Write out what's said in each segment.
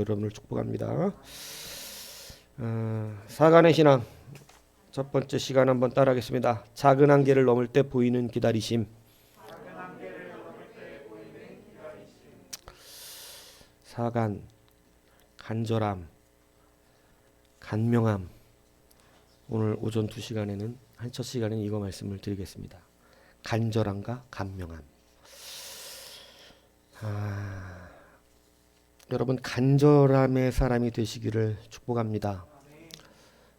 여러분을 축복합니다. 사간의 신앙 첫 번째 시간 한번 따라하겠습니다. 작은 한계를 넘을 때 보이는 기다리심. 사간, 간절함, 간명함. 오늘 오전 2시간에는 첫 시간에는 이거 말씀을 드리겠습니다. 간절함과 간명함. 여러분 간절함의 사람이 되시기를 축복합니다.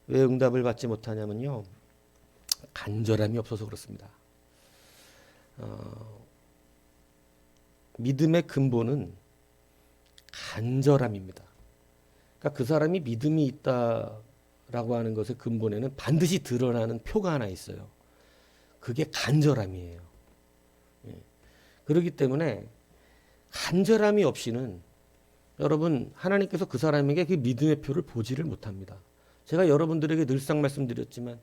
왜 응답을 받지 못하냐면요, 간절함이 없어서 그렇습니다. 믿음의 근본은 간절함입니다. 그러니까 그 사람이 믿음이 있다라고 하는 것의 근본에는 반드시 드러나는 표가 하나 있어요. 그게 간절함이에요. 그렇기 때문에 간절함이 없이는 여러분 하나님께서 그 사람에게 그 믿음의 표를 보지를 못합니다. 제가 여러분들에게 늘상 말씀드렸지만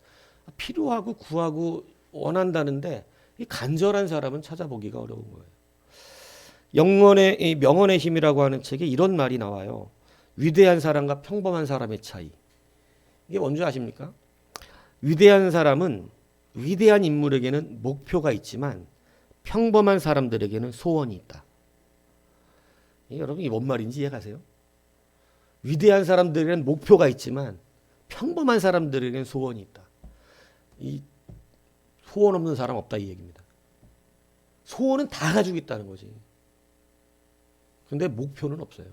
필요하고 구하고 원한다는데 이 간절한 사람은 찾아보기가 어려운 거예요. 영원의 명언의 힘이라고 하는 책에 이런 말이 나와요. 위대한 사람과 평범한 사람의 차이. 이게 뭔지 아십니까? 위대한 사람은 위대한 인물에게는 목표가 있지만 평범한 사람들에게는 소원이 있다. 여러분 이게 뭔 말인지 이해가세요? 위대한 사람들에게는 목표가 있지만 평범한 사람들에게는 소원이 있다. 이 소원 없는 사람 없다 이 얘기입니다. 소원은 다 가지고 있다는 거지. 근데 목표는 없어요.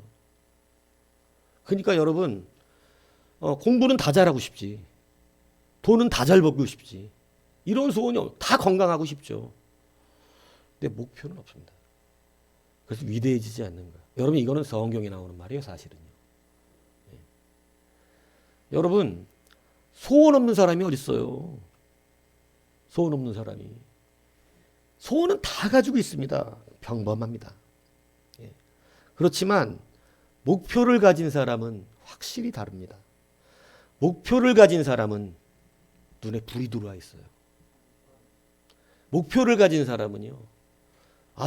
그러니까 여러분 공부는 다 잘하고 싶지. 돈은 다 잘 벌고 싶지. 이런 소원이 다 건강하고 싶죠. 근데 목표는 없습니다. 그래서 위대해지지 않는 거야. 여러분 이거는 성경에 나오는 말이에요, 사실은요. 네. 여러분 소원 없는 사람이 어디 있어요? 소원 없는 사람이. 소원은 다 가지고 있습니다. 평범합니다. 예. 그렇지만 목표를 가진 사람은 확실히 다릅니다. 목표를 가진 사람은 눈에 불이 들어와 있어요. 목표를 가진 사람은요,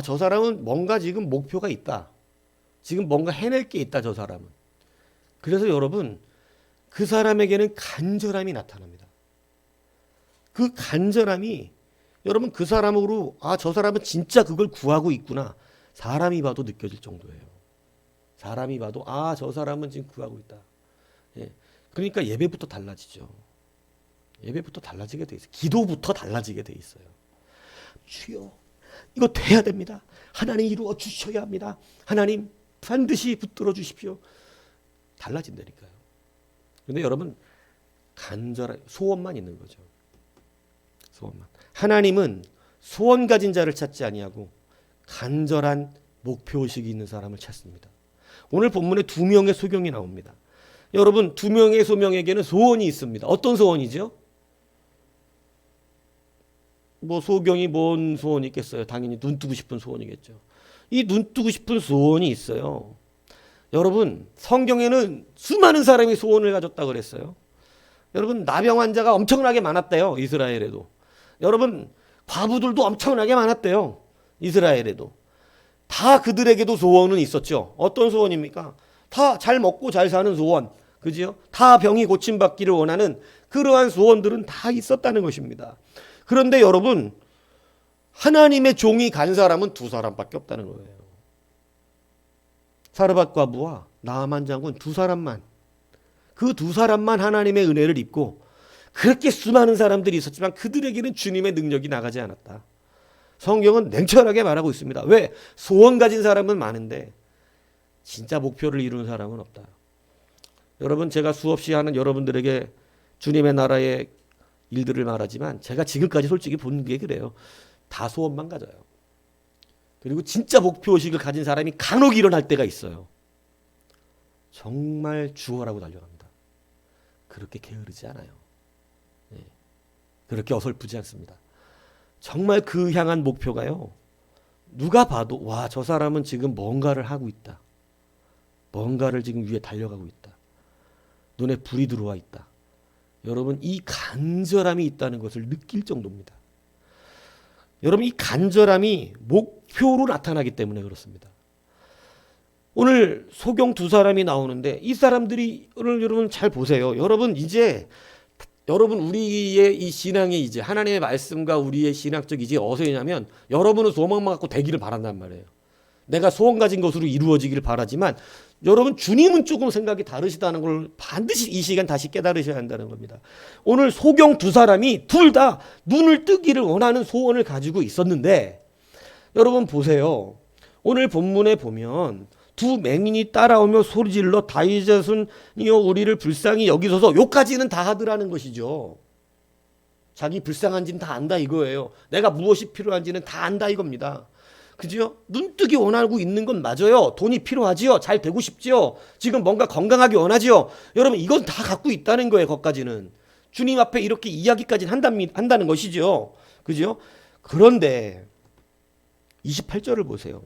저 사람은 뭔가 지금 목표가 있다. 지금 뭔가 해낼 게 있다, 저 사람은. 그래서 여러분, 그 사람에게는 간절함이 나타납니다. 그 간절함이 여러분 그 사람으로 저 사람은 진짜 그걸 구하고 있구나. 사람이 봐도 느껴질 정도예요. 사람이 봐도 저 사람은 지금 구하고 있다. 예. 그러니까 예배부터 달라지죠. 예배부터 달라지게 돼 있어요. 기도부터 달라지게 돼 있어요. 주여, 이거 돼야 됩니다. 하나님 이루어 주셔야 합니다. 하나님 반드시 붙들어 주십시오. 달라진다니까요. 그런데 여러분 간절한 소원만 있는 거죠. 소원만. 하나님은 소원 가진 자를 찾지 아니하고 간절한 목표의식이 있는 사람을 찾습니다. 오늘 본문에 2명의 소경이 나옵니다. 여러분 2명의 소명에게는 소원이 있습니다. 어떤 소원이죠? 소경이 뭔 소원이 있겠어요? 당연히 눈 뜨고 싶은 소원이겠죠. 이 눈 뜨고 싶은 소원이 있어요. 여러분 성경에는 수많은 사람이 소원을 가졌다 그랬어요. 여러분 나병 환자가 엄청나게 많았대요. 이스라엘에도. 여러분 과부들도 엄청나게 많았대요. 이스라엘에도. 다 그들에게도 소원은 있었죠. 어떤 소원입니까? 다 잘 먹고 잘 사는 소원. 그지요? 다 병이 고침받기를 원하는 그러한 소원들은 다 있었다는 것입니다. 그런데 여러분 하나님의 종이 간 사람은 2사람밖에 없다는 거예요. 사르밧 과부와 나아만 장군 2사람만. 그 2사람만 하나님의 은혜를 입고 그렇게 수많은 사람들이 있었지만 그들에게는 주님의 능력이 나가지 않았다. 성경은 냉철하게 말하고 있습니다. 왜? 소원 가진 사람은 많은데 진짜 목표를 이룬 사람은 없다. 여러분 제가 수없이 하는 여러분들에게 주님의 나라의 일들을 말하지만 제가 지금까지 솔직히 본 게 그래요. 다 소원만 가져요. 그리고 진짜 목표의식을 가진 사람이 간혹 일어날 때가 있어요. 정말 주어라고 달려갑니다. 그렇게 게으르지 않아요. 그렇게 어설프지 않습니다. 정말 그 향한 목표가요, 누가 봐도 저 사람은 지금 뭔가를 하고 있다. 뭔가를 지금 위에 달려가고 있다. 눈에 불이 들어와 있다. 여러분 이 간절함이 있다는 것을 느낄 정도입니다. 여러분 이 간절함이 목표로 나타나기 때문에 그렇습니다. 오늘 소경 두 사람이 나오는데 이 사람들이 오늘 여러분 잘 보세요. 여러분 이제 여러분 우리의 이 신앙이 이제 하나님의 말씀과 우리의 신학적 이제 어디냐면 여러분은 소망만 갖고 되기를 바란단 말이에요. 내가 소원 가진 것으로 이루어지기를 바라지만 여러분 주님은 조금 생각이 다르시다는 걸 반드시 이 시간 다시 깨달으셔야 한다는 겁니다. 오늘 소경 두 사람이 둘 다 눈을 뜨기를 원하는 소원을 가지고 있었는데 여러분 보세요. 오늘 본문에 보면 두 맹인이 따라오며 소리질러 다윗의 자손이여 우리를 불쌍히 여기소서 요까지는 다 하더라는 것이죠. 자기 불쌍한지는 다 안다 이거예요. 내가 무엇이 필요한지는 다 안다 이겁니다. 그죠? 눈뜨기 원하고 있는 건 맞아요. 돈이 필요하지요. 잘 되고 싶지요. 지금 뭔가 건강하기 원하지요. 여러분 이건 다 갖고 있다는 거예요. 거기까지는. 주님 앞에 이렇게 이야기까지는 한다는 것이죠. 그죠? 그런데 28절을 보세요.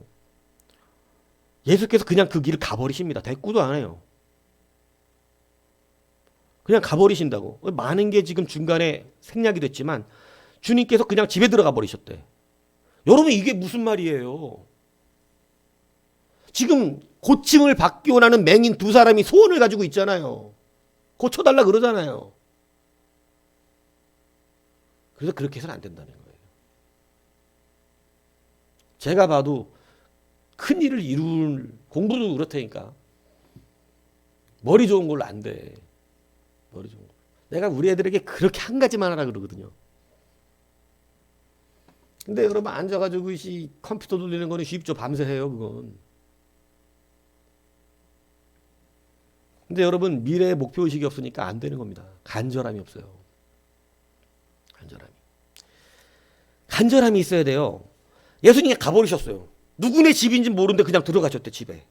예수께서 그냥 그 길을 가버리십니다. 대꾸도 안 해요. 그냥 가버리신다고. 많은 게 지금 중간에 생략이 됐지만 주님께서 그냥 집에 들어가 버리셨대. 여러분 이게 무슨 말이에요? 지금 고침을 받기 원하는 맹인 두 사람이 소원을 가지고 있잖아요. 고쳐달라 그러잖아요. 그래서 그렇게 해서는 안 된다는 거예요. 제가 봐도 큰 일을 이룰 공부도 그렇다니까. 머리 좋은 걸로 안 돼. 머리 좋은 거. 내가 우리 애들에게 그렇게 한 가지만 하라 그러거든요. 근데 여러분 앉아가지고 이 컴퓨터 돌리는 거는 쉽죠. 밤새 해요 그건. 근데 여러분 미래의 목표의식이 없으니까 안 되는 겁니다. 간절함이 없어요. 간절함이 있어야 돼요. 예수님이 가버리셨어요. 누구네 집인지 모르는데 그냥 들어가셨대 집에.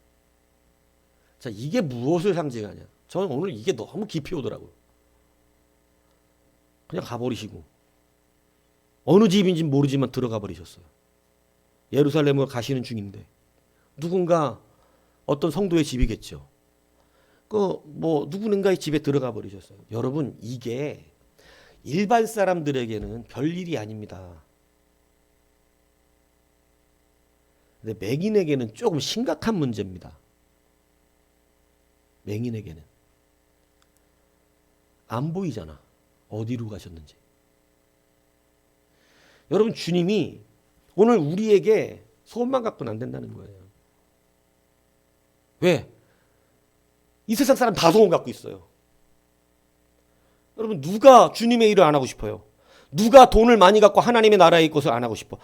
자 이게 무엇을 상징하냐. 저는 오늘 이게 너무 깊이 오더라고요. 그냥 가버리시고 어느 집인지 모르지만 들어가 버리셨어요. 예루살렘으로 가시는 중인데 누군가 어떤 성도의 집이겠죠. 누군가의 집에 들어가 버리셨어요. 여러분 이게 일반 사람들에게는 별일이 아닙니다. 근데 맹인에게는 조금 심각한 문제입니다. 맹인에게는 안 보이잖아. 어디로 가셨는지. 여러분 주님이 오늘 우리에게 소원만 갖고는 안 된다는 거예요. 왜? 이 세상 사람 다 소원 갖고 있어요. 여러분 누가 주님의 일을 안 하고 싶어요? 누가 돈을 많이 갖고 하나님의 나라의 것을 안 하고 싶어?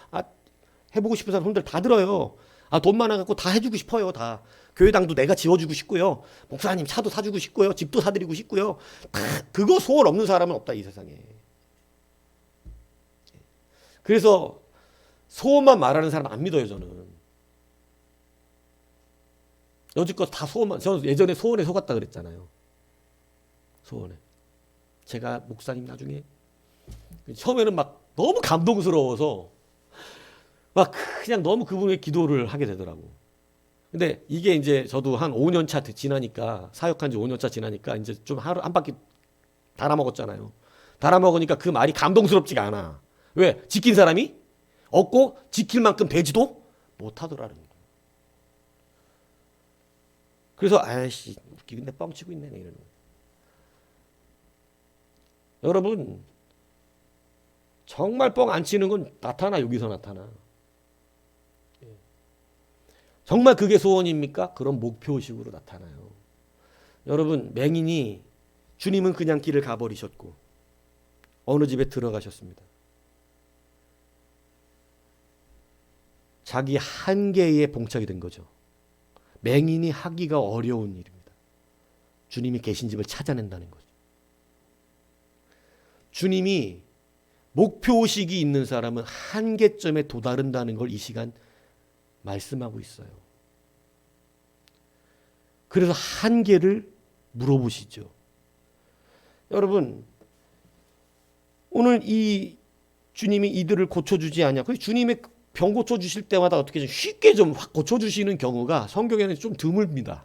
해보고 싶은 사람 손들 다 들어요. 돈 많아 갖고 다 해주고 싶어요. 다 교회당도 내가 지어주고 싶고요. 목사님 차도 사주고 싶고요. 집도 사드리고 싶고요. 다 그거 소원 없는 사람은 없다 이 세상에. 그래서 소원만 말하는 사람 안 믿어요 저는. 여지껏 다 소원만. 저 예전에 소원에 속았다 그랬잖아요. 소원에. 제가 목사님 나중에 처음에는 막 너무 감동스러워서 막 그냥 너무 그분의 기도를 하게 되더라고. 근데 이게 이제 저도 한 5년 차 지나니까 사역한 지 5년 차 지나니까 이제 좀 하루 한 바퀴 달아먹었잖아요. 달아먹으니까 그 말이 감동스럽지가 않아. 왜? 지킨 사람이 없고 지킬 만큼 되지도 못하더라는 거예요. 그래서 아이씨 웃기겠네 뻥치고 있네 이러는 거예요. 여러분 정말 뻥 안 치는 건 나타나. 여기서 나타나. 정말 그게 소원입니까? 그런 목표의식으로 나타나요. 여러분 맹인이 주님은 그냥 길을 가버리셨고 어느 집에 들어가셨습니다. 자기 한계에 봉착이 된 거죠. 맹인이 하기가 어려운 일입니다. 주님이 계신 집을 찾아낸다는 거죠. 주님이 목표의식이 있는 사람은 한계점에 도달한다는 걸 이 시간 말씀하고 있어요. 그래서 한계를 물어보시죠. 여러분 오늘 이 주님이 이들을 고쳐주지 않냐. 그 주님의 병 고쳐주실 때마다 어떻게 좀 쉽게 좀 확 고쳐주시는 경우가 성경에는 좀 드뭅니다.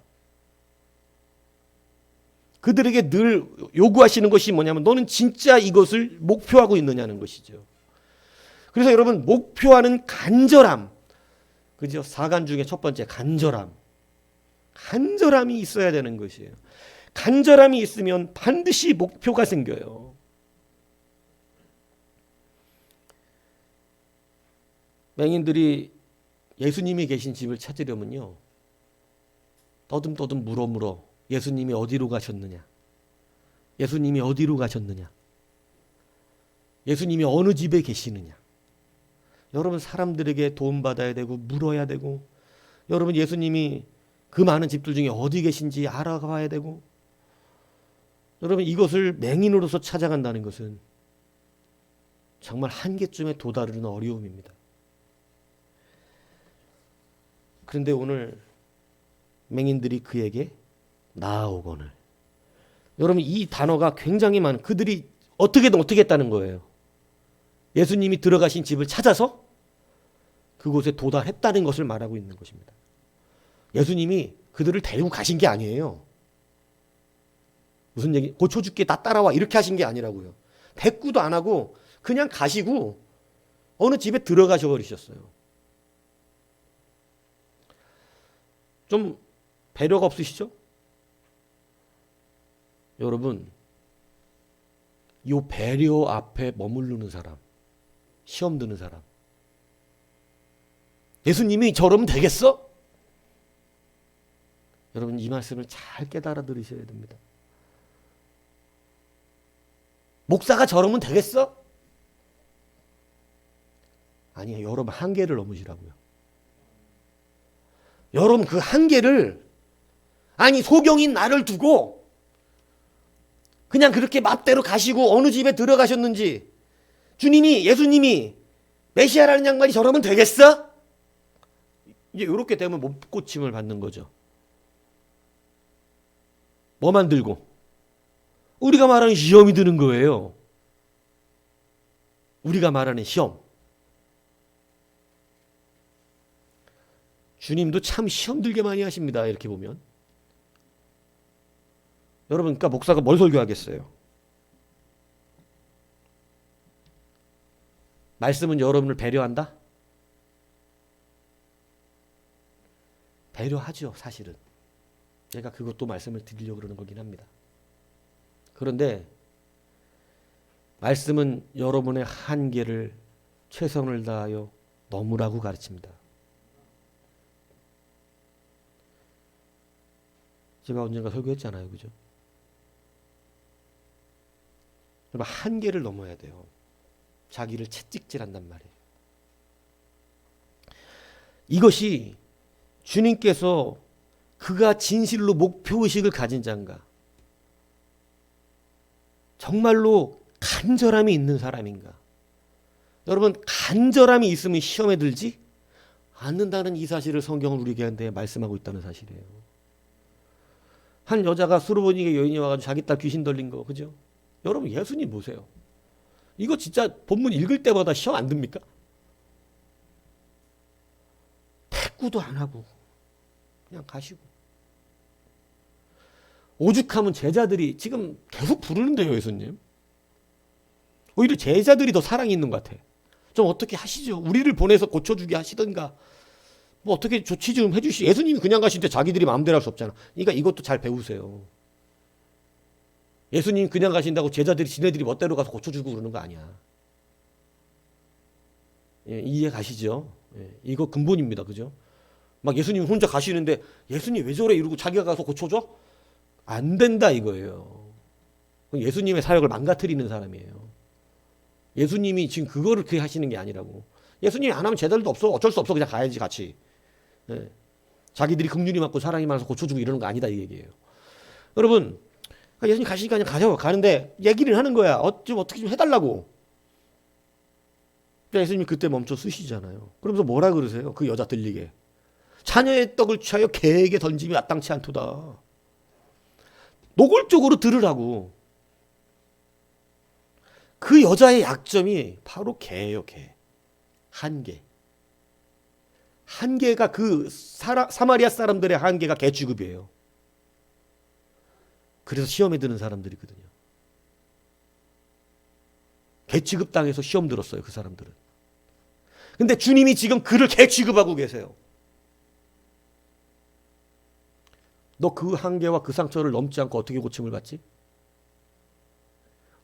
그들에게 늘 요구하시는 것이 뭐냐면 너는 진짜 이것을 목표하고 있느냐는 것이죠. 그래서 여러분 목표하는 간절함. 그죠? 사간 중에 첫 번째 간절함. 간절함이 있어야 되는 것이에요. 간절함이 있으면 반드시 목표가 생겨요. 맹인들이 예수님이 계신 집을 찾으려면요, 떠듬떠듬 물어 예수님이 어디로 가셨느냐, 예수님이 어디로 가셨느냐, 예수님이 어느 집에 계시느냐. 여러분, 사람들에게 도움받아야 되고 물어야 되고, 여러분, 예수님이 그 많은 집들 중에 어디 계신지 알아가야 되고, 여러분, 이것을 맹인으로서 찾아간다는 것은 정말 한계점에 도달하는 어려움입니다. 그런데 오늘 맹인들이 그에게 나아오거늘. 여러분, 이 단어가 굉장히 많은, 그들이 어떻게든 어떻게 했다는 거예요. 예수님이 들어가신 집을 찾아서 그곳에 도달했다는 것을 말하고 있는 것입니다. 예수님이 그들을 데리고 가신 게 아니에요. 무슨 얘기? 고쳐줄게, 나 따라와, 이렇게 하신 게 아니라고요. 대꾸도 안 하고 그냥 가시고 어느 집에 들어가셔 버리셨어요. 좀 배려가 없으시죠? 여러분, 이 배려 앞에 머무르는 사람, 시험 드는 사람, 예수님이 저러면 되겠어? 여러분, 이 말씀을 잘 깨달아 들으셔야 됩니다. 목사가 저러면 되겠어? 아니에요. 여러분, 한계를 넘으시라고요. 여러분, 그 한계를, 아니, 소경인 나를 두고 그냥 그렇게 맘대로 가시고 어느 집에 들어가셨는지, 주님이, 예수님이 메시아라는 양반이 저러면 되겠어? 이제 이렇게 되면 못고침을 받는 거죠. 뭐만 들고? 우리가 말하는 시험이 드는 거예요. 우리가 말하는 시험. 주님도 참 시험 들게 많이 하십니다. 이렇게 보면. 여러분, 그러니까 목사가 뭘 설교하겠어요? 말씀은 여러분을 배려한다? 배려하죠, 사실은. 제가 그것도 말씀을 드리려고 그러는 거긴 합니다. 그런데 말씀은 여러분의 한계를 최선을 다하여 넘으라고 가르칩니다. 제가 언젠가 설교했잖아요, 그죠? 여러분, 한계를 넘어야 돼요. 자기를 채찍질한단 말이에요. 이것이 주님께서 그가 진실로 목표의식을 가진 자인가, 정말로 간절함이 있는 사람인가. 여러분, 간절함이 있으면 시험에 들지 않는다는 이 사실을 성경은 우리에게 말씀하고 있다는 사실이에요. 한 여자가 수르보니게 여인이 와가지고 자기 딸 귀신 들린 거, 그죠? 여러분, 예수님 보세요. 이거 진짜 본문 읽을 때마다 시험 안 듭니까? 대꾸도 안 하고 그냥 가시고. 오죽하면 제자들이 지금 계속 부르는데요, 예수님. 오히려 제자들이 더 사랑이 있는 것 같아. 좀 어떻게 하시죠. 우리를 보내서 고쳐주게 하시던가, 뭐 어떻게 조치 좀 해주시. 예수님이 그냥 가시는데 자기들이 마음대로 할 수 없잖아. 그러니까 이것도 잘 배우세요. 예수님이 그냥 가신다고 제자들이 지네들이 멋대로 가서 고쳐주고 그러는 거 아니야. 예, 이해 가시죠? 예, 이거 근본입니다. 그죠? 막 예수님 혼자 가시는데 예수님 왜 저래 이러고 자기가 가서 고쳐줘? 안 된다 이거예요. 예수님의 사역을 망가뜨리는 사람이에요. 예수님이 지금 그거를 그렇게 하시는 게 아니라고. 예수님이 안 하면 제자들도 없어. 어쩔 수 없어. 그냥 가야지 같이. 예. 자기들이 긍휼이 많고 사랑이 많아서 고쳐주고 이러는 거 아니다 이 얘기예요. 여러분, 예수님 가시니까 그냥 가죠. 가는데 얘기를 하는 거야. 좀 어떻게 좀 해달라고. 예수님이 그때 멈춰 쓰시잖아요. 그러면서 뭐라 그러세요? 그 여자 들리게. 자녀의 떡을 취하여 개에게 던짐이 마땅치 않도다. 노골적으로 들으라고. 그 여자의 약점이 바로 개예요, 개. 한계. 한계가 그 사마리아 사람들의 한계가 개 취급이에요. 그래서 시험에 드는 사람들이거든요. 개 취급 당해서 시험 들었어요, 그 사람들은. 근데 주님이 지금 그를 개 취급하고 계세요. 너 그 한계와 그 상처를 넘지 않고 어떻게 고침을 받지?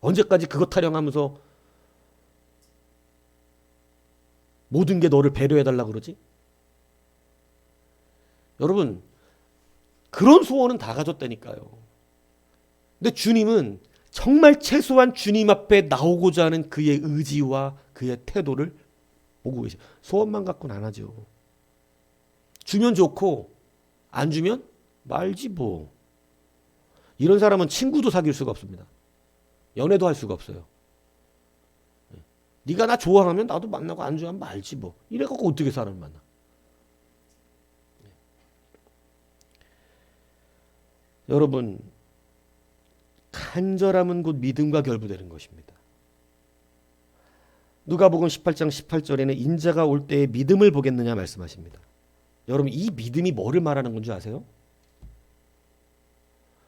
언제까지 그것 타령하면서 모든 게 너를 배려해달라고 그러지? 여러분, 그런 소원은 다 가졌다니까요. 근데 주님은 정말 최소한 주님 앞에 나오고자 하는 그의 의지와 그의 태도를 보고 계셔. 소원만 갖고는 안 하죠. 주면 좋고 안 주면 말지 뭐. 이런 사람은 친구도 사귈 수가 없습니다. 연애도 할 수가 없어요. 네가 나 좋아하면 나도 만나고 안 좋아하면 말지 뭐. 이래갖고 어떻게 사람을 만나. 여러분, 간절함은 곧 믿음과 결부되는 것입니다. 누가복음 18장 18절에는 인자가 올 때에 믿음을 보겠느냐 말씀하십니다. 여러분, 이 믿음이 뭐를 말하는 건지 아세요?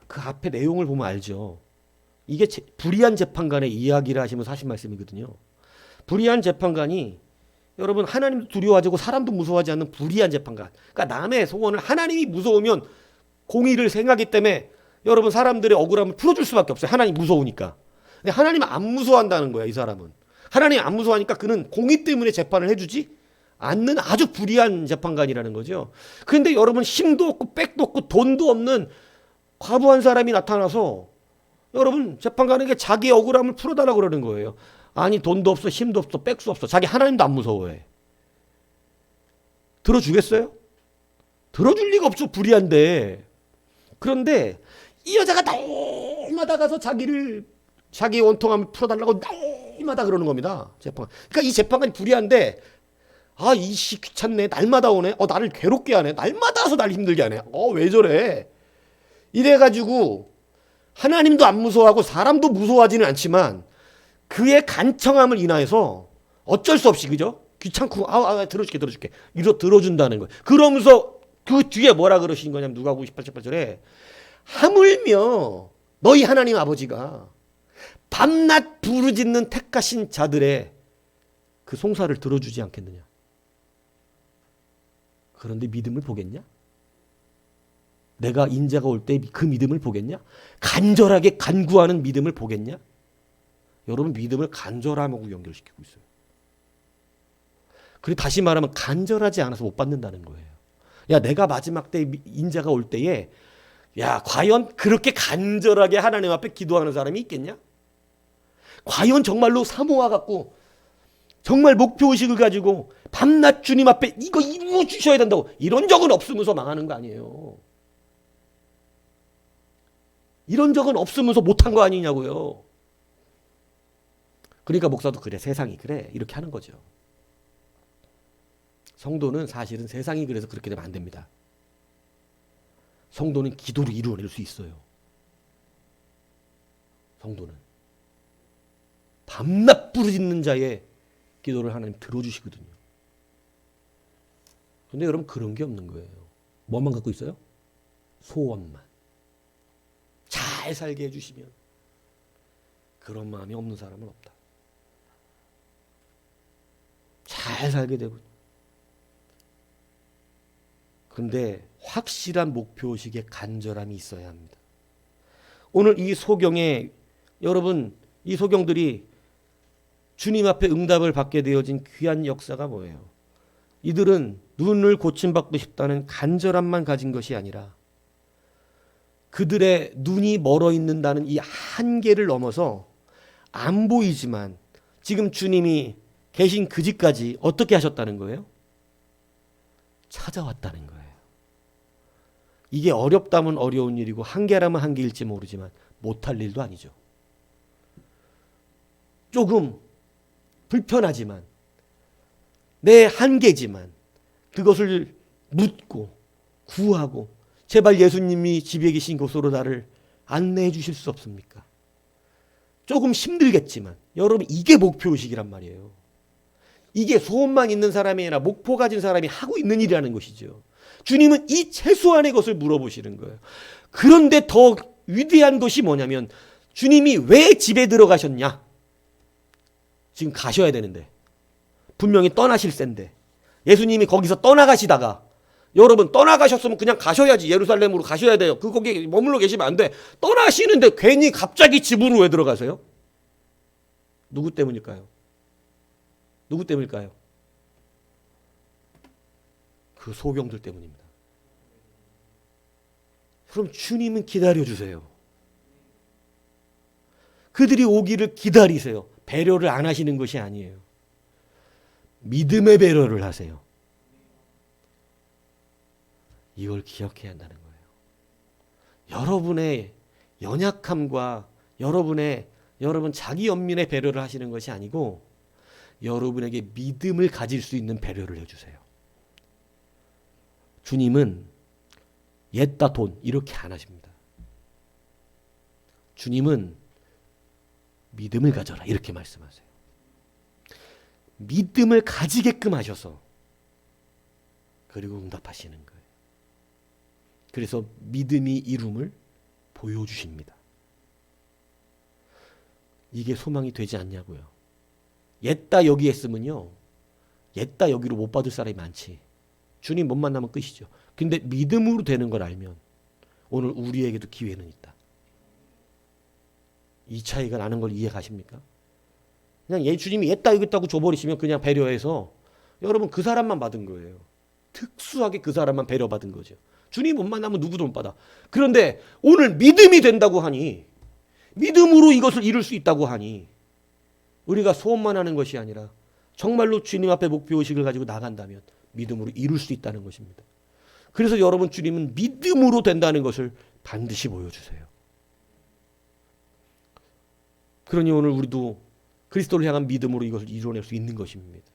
그 앞에 내용을 보면 알죠. 이게 불의한 재판관의 이야기를 하시면서 하신 말씀이거든요. 불의한 재판관이 여러분 하나님도 두려워하고 사람도 무서워하지 않는 불의한 재판관. 그러니까 남의 소원을 하나님이 무서우면 공의를 생각하기 때문에 여러분 사람들의 억울함을 풀어줄 수밖에 없어요. 하나님 무서우니까. 근데 하나님 안 무서워한다는 거야, 이 사람은. 하나님 안 무서워하니까 그는 공의 때문에 재판을 해주지 않는 아주 불의한 재판관이라는 거죠. 그런데 여러분 힘도 없고 백도 없고 돈도 없는 과부한 사람이 나타나서 여러분 재판관에게 자기의 억울함을 풀어달라고 그러는 거예요. 아니 돈도 없어, 힘도 없어, 백수 없어. 자기 하나님도 안 무서워해. 들어주겠어요? 들어줄 리가 없죠, 불의한데. 그런데 이 여자가 날마다 가서 자기 원통함을 풀어달라고 날마다 그러는 겁니다. 재판관. 그러니까 이 재판관이 불의한데, 아, 이씨 귀찮네. 날마다 오네. 나를 괴롭게 하네. 날마다 와서 날 힘들게 하네. 왜 저래? 이래가지고 하나님도 안 무서워하고 사람도 무서워하지는 않지만 그의 간청함을 인하여서 어쩔 수 없이, 그죠? 귀찮고, 들어줄게. 이러 들어준다는 거예요. 그러면서 그 뒤에 뭐라 그러신 거냐면, 누가복음 18절에 하물며 너희 하나님 아버지가 밤낮 부르짖는 택하신 자들의 그 송사를 들어주지 않겠느냐. 그런데 믿음을 보겠냐? 내가 인자가 올 때 그 믿음을 보겠냐? 간절하게 간구하는 믿음을 보겠냐? 여러분, 믿음을 간절함하고 연결시키고 있어요. 그리고 다시 말하면 간절하지 않아서 못 받는다는 거예요. 야, 내가 마지막 때 인자가 올 때에 야, 과연 그렇게 간절하게 하나님 앞에 기도하는 사람이 있겠냐? 과연 정말로 사모와 갖고 정말 목표의식을 가지고 밤낮 주님 앞에 이거 이루어 주셔야 된다고 이런 적은 없으면서 망하는 거 아니에요. 이런 적은 없으면서 못한 거 아니냐고요. 그러니까 목사도 그래, 세상이 그래, 이렇게 하는 거죠. 성도는 사실은 세상이 그래서 그렇게 되면 안 됩니다. 성도는 기도를 이루어낼 수 있어요. 성도는 밤낮 부르짖는 자의 기도를 하나님 들어주시거든요. 그런데 여러분 그런 게 없는 거예요. 뭐만 갖고 있어요? 소원만. 잘 살게 해주시면. 그런 마음이 없는 사람은 없다. 잘 살게 되고. 그런데 확실한 목표의식에 간절함이 있어야 합니다. 오늘 이 소경에 여러분 이 소경들이 주님 앞에 응답을 받게 되어진 귀한 역사가 뭐예요? 이들은 눈을 고침받고 싶다는 간절함만 가진 것이 아니라 그들의 눈이 멀어 있는다는 이 한계를 넘어서 안 보이지만 지금 주님이 계신 그 집까지 어떻게 하셨다는 거예요? 찾아왔다는 거예요. 이게 어렵다면 어려운 일이고 한계라면 한계일지 모르지만 못할 일도 아니죠. 조금 불편하지만 내 한계지만 그것을 묻고 구하고 제발 예수님이 집에 계신 곳으로 나를 안내해 주실 수 없습니까? 조금 힘들겠지만 여러분 이게 목표의식이란 말이에요. 이게 소원만 있는 사람이 아니라 목표 가진 사람이 하고 있는 일이라는 것이죠. 주님은 이 최소한의 것을 물어보시는 거예요. 그런데 더 위대한 것이 뭐냐면 주님이 왜 집에 들어가셨냐? 지금 가셔야 되는데 분명히 떠나실 센데 예수님이 거기서 떠나가시다가 여러분 떠나가셨으면 그냥 가셔야지. 예루살렘으로 가셔야 돼요. 거기 머물러 계시면 안 돼. 떠나시는데 괜히 갑자기 집으로 왜 들어가세요? 누구 때문일까요? 누구 때문일까요? 그 소경들 때문입니다. 그럼 주님은 기다려주세요. 그들이 오기를 기다리세요. 배려를 안 하시는 것이 아니에요. 믿음의 배려를 하세요. 이걸 기억해야 한다는 거예요. 여러분의 연약함과 여러분 자기 연민의 배려를 하시는 것이 아니고 여러분에게 믿음을 가질 수 있는 배려를 해주세요. 주님은 옛다 돈 이렇게 안 하십니다. 주님은 믿음을 가져라 이렇게 말씀하세요. 믿음을 가지게끔 하셔서 그리고 응답하시는 거예요. 그래서 믿음이 이룸을 보여주십니다. 이게 소망이 되지 않냐고요. 옛다 여기 했으면요. 옛다 여기로 못 받을 사람이 많지. 주님 못 만나면 끝이죠. 근데 믿음으로 되는 걸 알면 오늘 우리에게도 기회는 있다. 이 차이가 나는 걸 이해 가십니까? 그냥 주님이 옛다 여기 있다고 줘버리시면 그냥 배려해서 여러분 그 사람만 받은 거예요. 특수하게 그 사람만 배려받은 거죠. 주님 못 만나면 누구도 못 받아. 그런데 오늘 믿음이 된다고 하니 믿음으로 이것을 이룰 수 있다고 하니 우리가 소원만 하는 것이 아니라 정말로 주님 앞에 목표의식을 가지고 나간다면 믿음으로 이룰 수 있다는 것입니다. 그래서 여러분 주님은 믿음으로 된다는 것을 반드시 보여주세요. 그러니 오늘 우리도 그리스도를 향한 믿음으로 이것을 이뤄낼 수 있는 것입니다.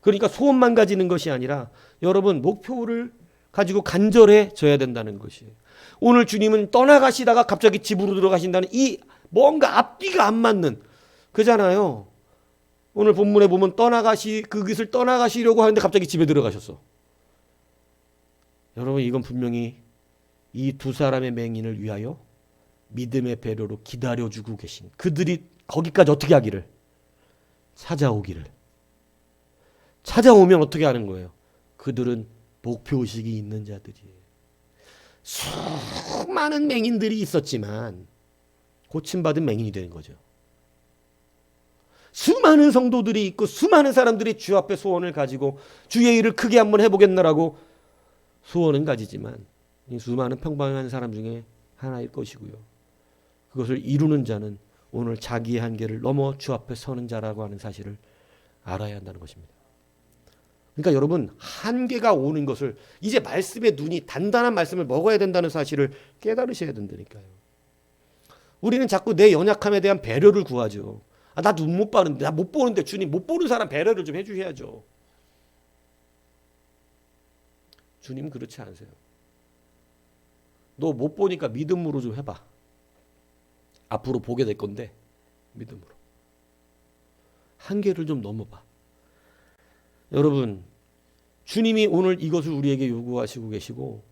그러니까 소원만 가지는 것이 아니라 여러분 목표를 가지고 간절해져야 된다는 것이에요. 오늘 주님은 떠나가시다가 갑자기 집으로 들어가신다는 이 뭔가 앞뒤가 안 맞는 그잖아요. 오늘 본문에 보면 그 것을 떠나가시려고 하는데 갑자기 집에 들어가셨어. 여러분 이건 분명히 이 두 사람의 맹인을 위하여 믿음의 배려로 기다려주고 계신 그들이 거기까지 어떻게 하기를? 찾아오기를. 찾아오면 어떻게 하는 거예요? 그들은 목표의식이 있는 자들이에요. 수많은 맹인들이 있었지만 고침받은 맹인이 되는 거죠. 수많은 성도들이 있고 수많은 사람들이 주 앞에 소원을 가지고 주의 일을 크게 한번 해보겠나라고 소원은 가지지만 이 수많은 평범한 사람 중에 하나일 것이고요. 그것을 이루는 자는 오늘 자기의 한계를 넘어 주 앞에 서는 자라고 하는 사실을 알아야 한다는 것입니다. 그러니까 여러분 한계가 오는 것을 이제 말씀의 눈이 단단한 말씀을 먹어야 된다는 사실을 깨달으셔야 된다니까요. 우리는 자꾸 내 연약함에 대한 배려를 구하죠. 나 눈 못 보는데, 나 못 보는데 주님 못 보는 사람 배려를 좀 해주셔야죠. 주님 그렇지 않으세요. 너 못 보니까 믿음으로 좀 해봐. 앞으로 보게 될 건데 믿음으로. 한계를 좀 넘어봐. 여러분 주님이 오늘 이것을 우리에게 요구하시고 계시고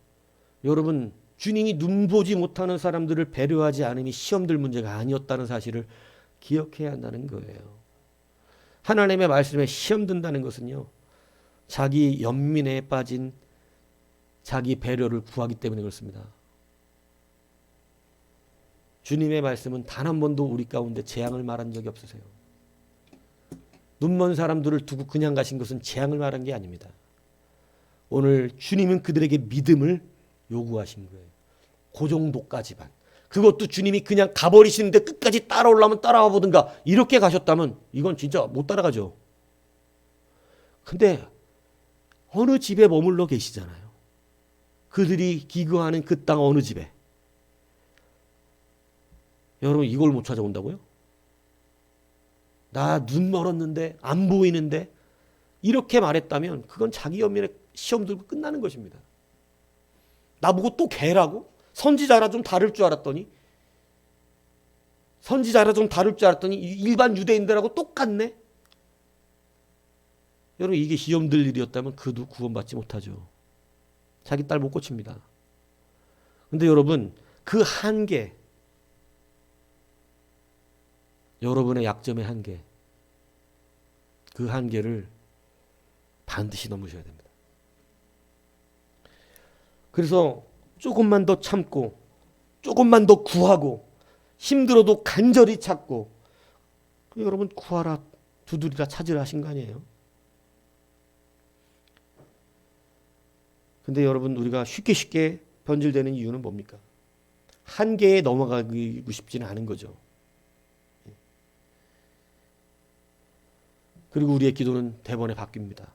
여러분 주님이 눈 보지 못하는 사람들을 배려하지 않음이 시험들 문제가 아니었다는 사실을 기억해야 한다는 거예요. 하나님의 말씀에 시험 든다는 것은요. 자기 연민에 빠진 자기 배려를 구하기 때문에 그렇습니다. 주님의 말씀은 단 한 번도 우리 가운데 재앙을 말한 적이 없으세요. 눈먼 사람들을 두고 그냥 가신 것은 재앙을 말한 게 아닙니다. 오늘 주님은 그들에게 믿음을 요구하신 거예요. 그 정도까지만. 그것도 주님이 그냥 가버리시는데 끝까지 따라오려면 따라와 보든가 이렇게 가셨다면 이건 진짜 못 따라가죠. 근데 어느 집에 머물러 계시잖아요. 그들이 기거하는 그 땅 어느 집에. 여러분 이걸 못 찾아온다고요? 나 눈 멀었는데 안 보이는데 이렇게 말했다면 그건 자기 연민에 시험 들고 끝나는 것입니다. 나보고 또 개라고? 선지자라 좀 다를 줄 알았더니 일반 유대인들하고 똑같네? 여러분 이게 시험 들 일이었다면 그도 구원받지 못하죠. 자기 딸 못 고칩니다. 근데 여러분 그 한계 여러분의 약점의 한계 그 한계를 반드시 넘으셔야 됩니다. 그래서 조금만 더 참고 조금만 더 구하고 힘들어도 간절히 찾고 여러분 구하라 두드리라 찾으라 하신 거 아니에요? 근데 여러분 우리가 쉽게 변질되는 이유는 뭡니까? 한계에 넘어가고 싶지는 않은 거죠. 그리고 우리의 기도는 대번에 바뀝니다.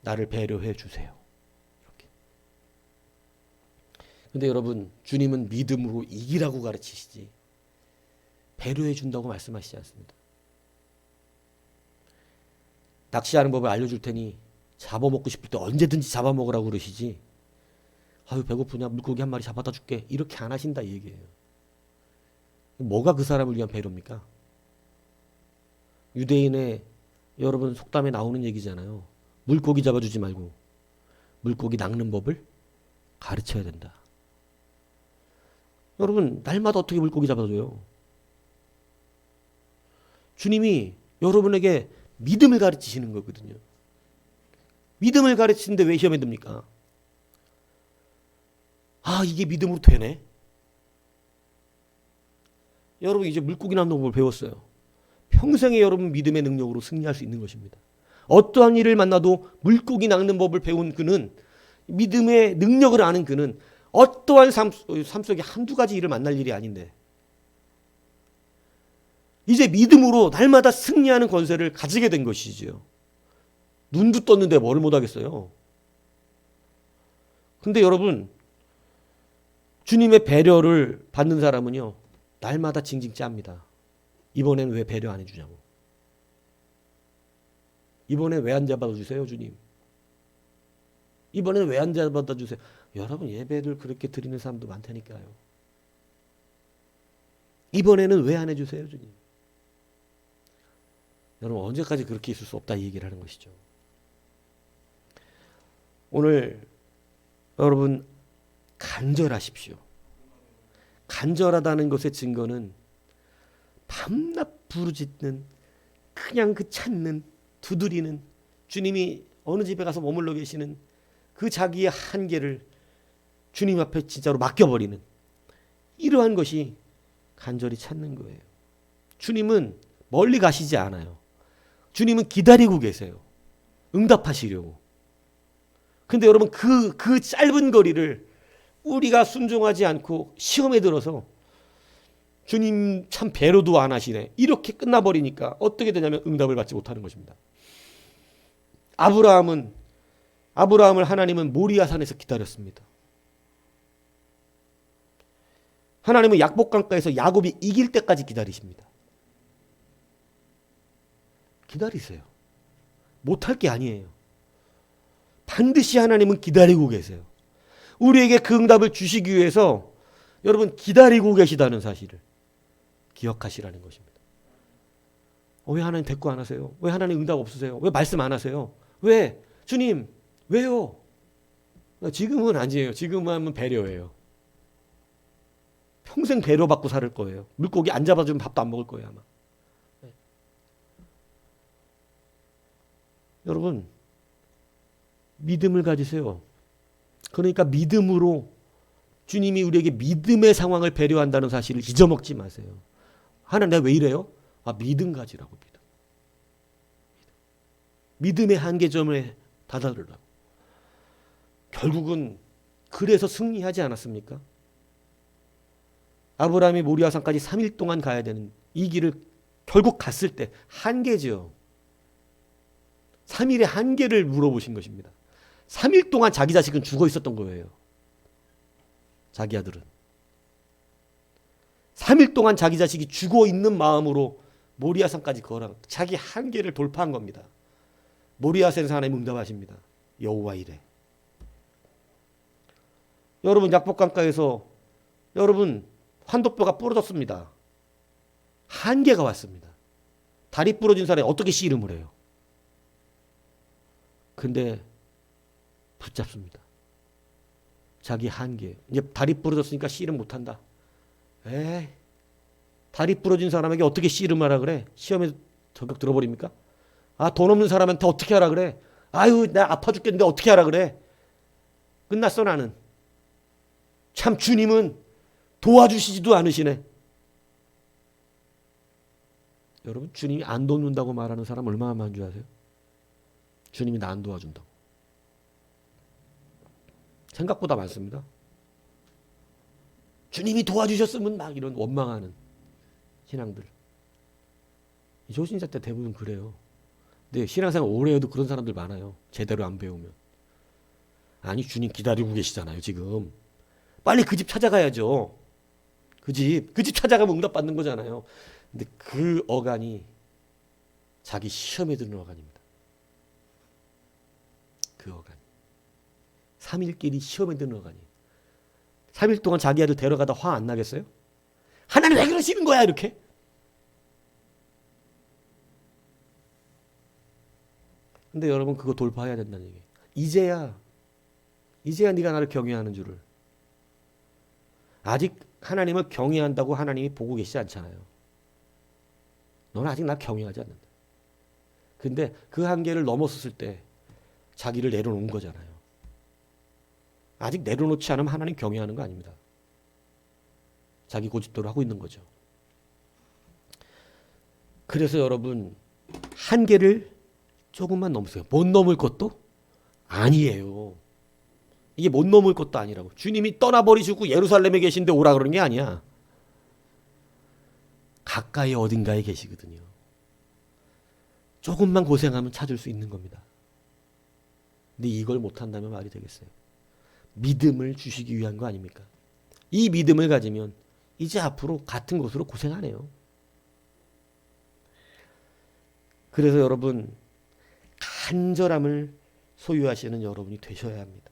나를 배려해 주세요. 이렇게. 근데 여러분 주님은 믿음으로 이기라고 가르치시지 배려해 준다고 말씀하시지 않습니다. 낚시하는 법을 알려줄 테니 잡아먹고 싶을 때 언제든지 잡아먹으라고 그러시지 아유 배고프냐 물고기 한 마리 잡아다 줄게 이렇게 안 하신다 이 얘기예요. 뭐가 그 사람을 위한 배려입니까? 유대인의 여러분 속담에 나오는 얘기잖아요. 물고기 잡아주지 말고 물고기 낚는 법을 가르쳐야 된다. 여러분 날마다 어떻게 물고기 잡아줘요? 주님이 여러분에게 믿음을 가르치시는 거거든요. 믿음을 가르치는데 왜 시험에 듭니까? 아 이게 믿음으로 되네. 여러분 이제 물고기 낚는 법을 배웠어요. 평생에 여러분 믿음의 능력으로 승리할 수 있는 것입니다. 어떠한 일을 만나도 물고기 낚는 법을 배운 그는 믿음의 능력을 아는 그는 어떠한 삶 속에 한두 가지 일을 만날 일이 아닌데 이제 믿음으로 날마다 승리하는 권세를 가지게 된 것이지요. 눈도 떴는데 뭘 못하겠어요. 근데 여러분 주님의 배려를 받는 사람은요 날마다 징징 짭니다. 이번엔 왜 배려 안 해주냐고. 이번엔 왜 안 잡아주세요 주님. 이번엔 왜 안 잡아주세요. 여러분 예배를 그렇게 드리는 사람도 많다니까요. 이번에는 왜 안 해주세요 주님. 여러분 언제까지 그렇게 있을 수 없다 이 얘기를 하는 것이죠. 오늘 여러분 간절하십시오. 간절하다는 것의 증거는 밤낮 부르짖는 그냥 그 찾는 두드리는 주님이 어느 집에 가서 머물러 계시는 그 자기의 한계를 주님 앞에 진짜로 맡겨버리는 이러한 것이 간절히 찾는 거예요. 주님은 멀리 가시지 않아요. 주님은 기다리고 계세요. 응답하시려고. 근데 여러분 그 짧은 거리를 우리가 순종하지 않고 시험에 들어서 주님 참 배려도 안 하시네. 이렇게 끝나버리니까 어떻게 되냐면 응답을 받지 못하는 것입니다. 아브라함을 하나님은 모리아산에서 기다렸습니다. 하나님은 약복강가에서 야곱이 이길 때까지 기다리십니다. 기다리세요. 못할 게 아니에요. 반드시 하나님은 기다리고 계세요. 우리에게 그 응답을 주시기 위해서 여러분 기다리고 계시다는 사실을 기억하시라는 것입니다. 왜 하나님 대꾸 안 하세요? 왜 하나님 응답 없으세요? 왜 말씀 안 하세요? 왜? 주님 왜요? 지금은 아니에요. 지금은 배려예요. 평생 배려받고 살 거예요. 물고기 안 잡아주면 밥도 안 먹을 거예요 아마. 네. 여러분 믿음을 가지세요. 그러니까 믿음으로 주님이 우리에게 믿음의 상황을 배려한다는 사실을 잊어먹지 마세요. 하나님 내가 왜 이래요? 믿음 가지라고. 믿음의 한계점에 다다르라고. 결국은 그래서 승리하지 않았습니까? 아브라함이 모리아산까지 3일 동안 가야 되는 이 길을 결국 갔을 때 한계죠. 3일의 한계를 물어보신 것입니다. 3일 동안 자기 자식은 죽어 있었던 거예요. 자기 아들은. 3일 동안 자기 자식이 죽어 있는 마음으로 모리아산까지 걸어 자기 한계를 돌파한 겁니다. 모리아산에서 하나님 응답하십니다. 여호와 이래. 여러분 약복강가에서 여러분 환도뼈가 부러졌습니다. 한계가 왔습니다. 다리 부러진 사람이 어떻게 씨름을 해요? 근데 붙잡습니다. 자기 한계. 이제 다리 부러졌으니까 씨름 못한다. 에이, 다리 부러진 사람에게 어떻게 씨름하라 그래? 시험에 적격 들어버립니까? 돈 없는 사람한테 어떻게 하라 그래? 아유, 나 아파 죽겠는데 어떻게 하라 그래? 끝났어 나는. 참 주님은 도와주시지도 않으시네. 여러분, 주님이 안 돕는다고 말하는 사람 얼마나 많은 줄 아세요? 주님이 나 안 도와준다고. 생각보다 많습니다. 주님이 도와주셨으면 막 이런 원망하는 신앙들. 초신자 때 대부분 그래요. 근데 신앙생활 오래 해도 그런 사람들 많아요. 제대로 안 배우면. 아니, 주님 기다리고 계시잖아요, 지금. 빨리 그 집 찾아가야죠. 그 집 찾아가면 응답받는 거잖아요. 근데 그 어간이 자기 시험에 드는 어간입니다. 그 어간이. 3일끼리 시험에 드는 어간이. 3일 동안 자기 아들 데려가다 화 안 나겠어요? 하나님 왜 그러시는 거야, 이렇게? 근데 여러분, 그거 돌파해야 된다는 얘기예요. 이제야 네가 나를 경외하는 줄을. 아직 하나님을 경외한다고 하나님이 보고 계시지 않잖아요. 너는 아직 날 경외하지 않는다. 근데 그 한계를 넘었을 때 자기를 내려놓은 거잖아요. 아직 내려놓지 않으면 하나님 경외하는 거 아닙니다. 자기 고집대로 하고 있는 거죠. 그래서 여러분, 한계를 조금만 넘으세요. 못 넘을 것도 아니에요. 이게 못 넘을 것도 아니라고. 주님이 떠나버리시고 예루살렘에 계신데 오라 그러는 게 아니야. 가까이 어딘가에 계시거든요. 조금만 고생하면 찾을 수 있는 겁니다. 근데 이걸 못한다면 말이 되겠어요. 믿음을 주시기 위한 거 아닙니까? 이 믿음을 가지면 이제 앞으로 같은 곳으로 고생 안 해요. 그래서 여러분, 간절함을 소유하시는 여러분이 되셔야 합니다.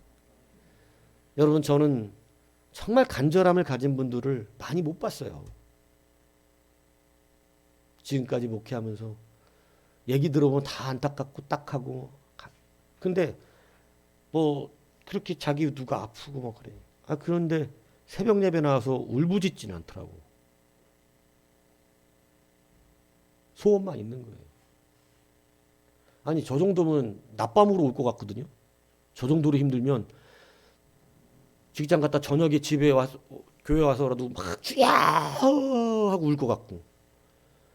여러분, 저는 정말 간절함을 가진 분들을 많이 못 봤어요. 지금까지 목회하면서 얘기 들어보면 다 안타깝고 딱하고. 근데 뭐 그렇게 자기 누가 아프고 뭐 그래. 그런데 새벽 예배 나와서 울부짖지는 않더라고. 소원만 있는 거예요. 아니, 저 정도면 낮밤으로 울 것 같거든요. 저 정도로 힘들면 직장 갔다 저녁에 집에 와서 교회 와서라도 막 쥐야 하고 울 것 같고,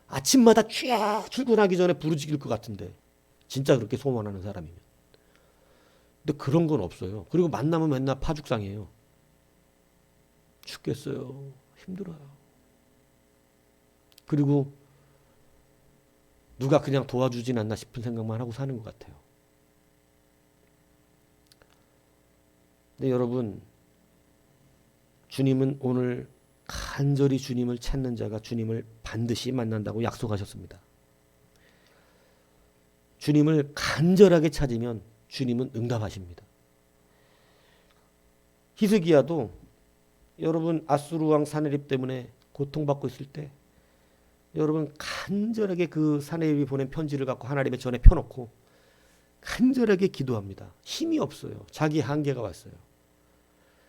아침마다 쥐야 출근하기 전에 부르짖을 것 같은데, 진짜 그렇게 소원하는 사람이면. 근데 그런 건 없어요. 그리고 만나면 맨날 파죽상이에요. 죽겠어요. 힘들어요. 그리고 누가 그냥 도와주진 않나 싶은 생각만 하고 사는 것 같아요. 근데 여러분, 주님은 오늘 간절히 주님을 찾는 자가 주님을 반드시 만난다고 약속하셨습니다. 주님을 간절하게 찾으면 주님은 응답하십니다. 히스기야도 여러분 아수르 왕 사내립 때문에 고통받고 있을 때 여러분 간절하게 그 사내립이 보낸 편지를 갖고 하나님의 전에 펴놓고 간절하게 기도합니다. 힘이 없어요. 자기 한계가 왔어요.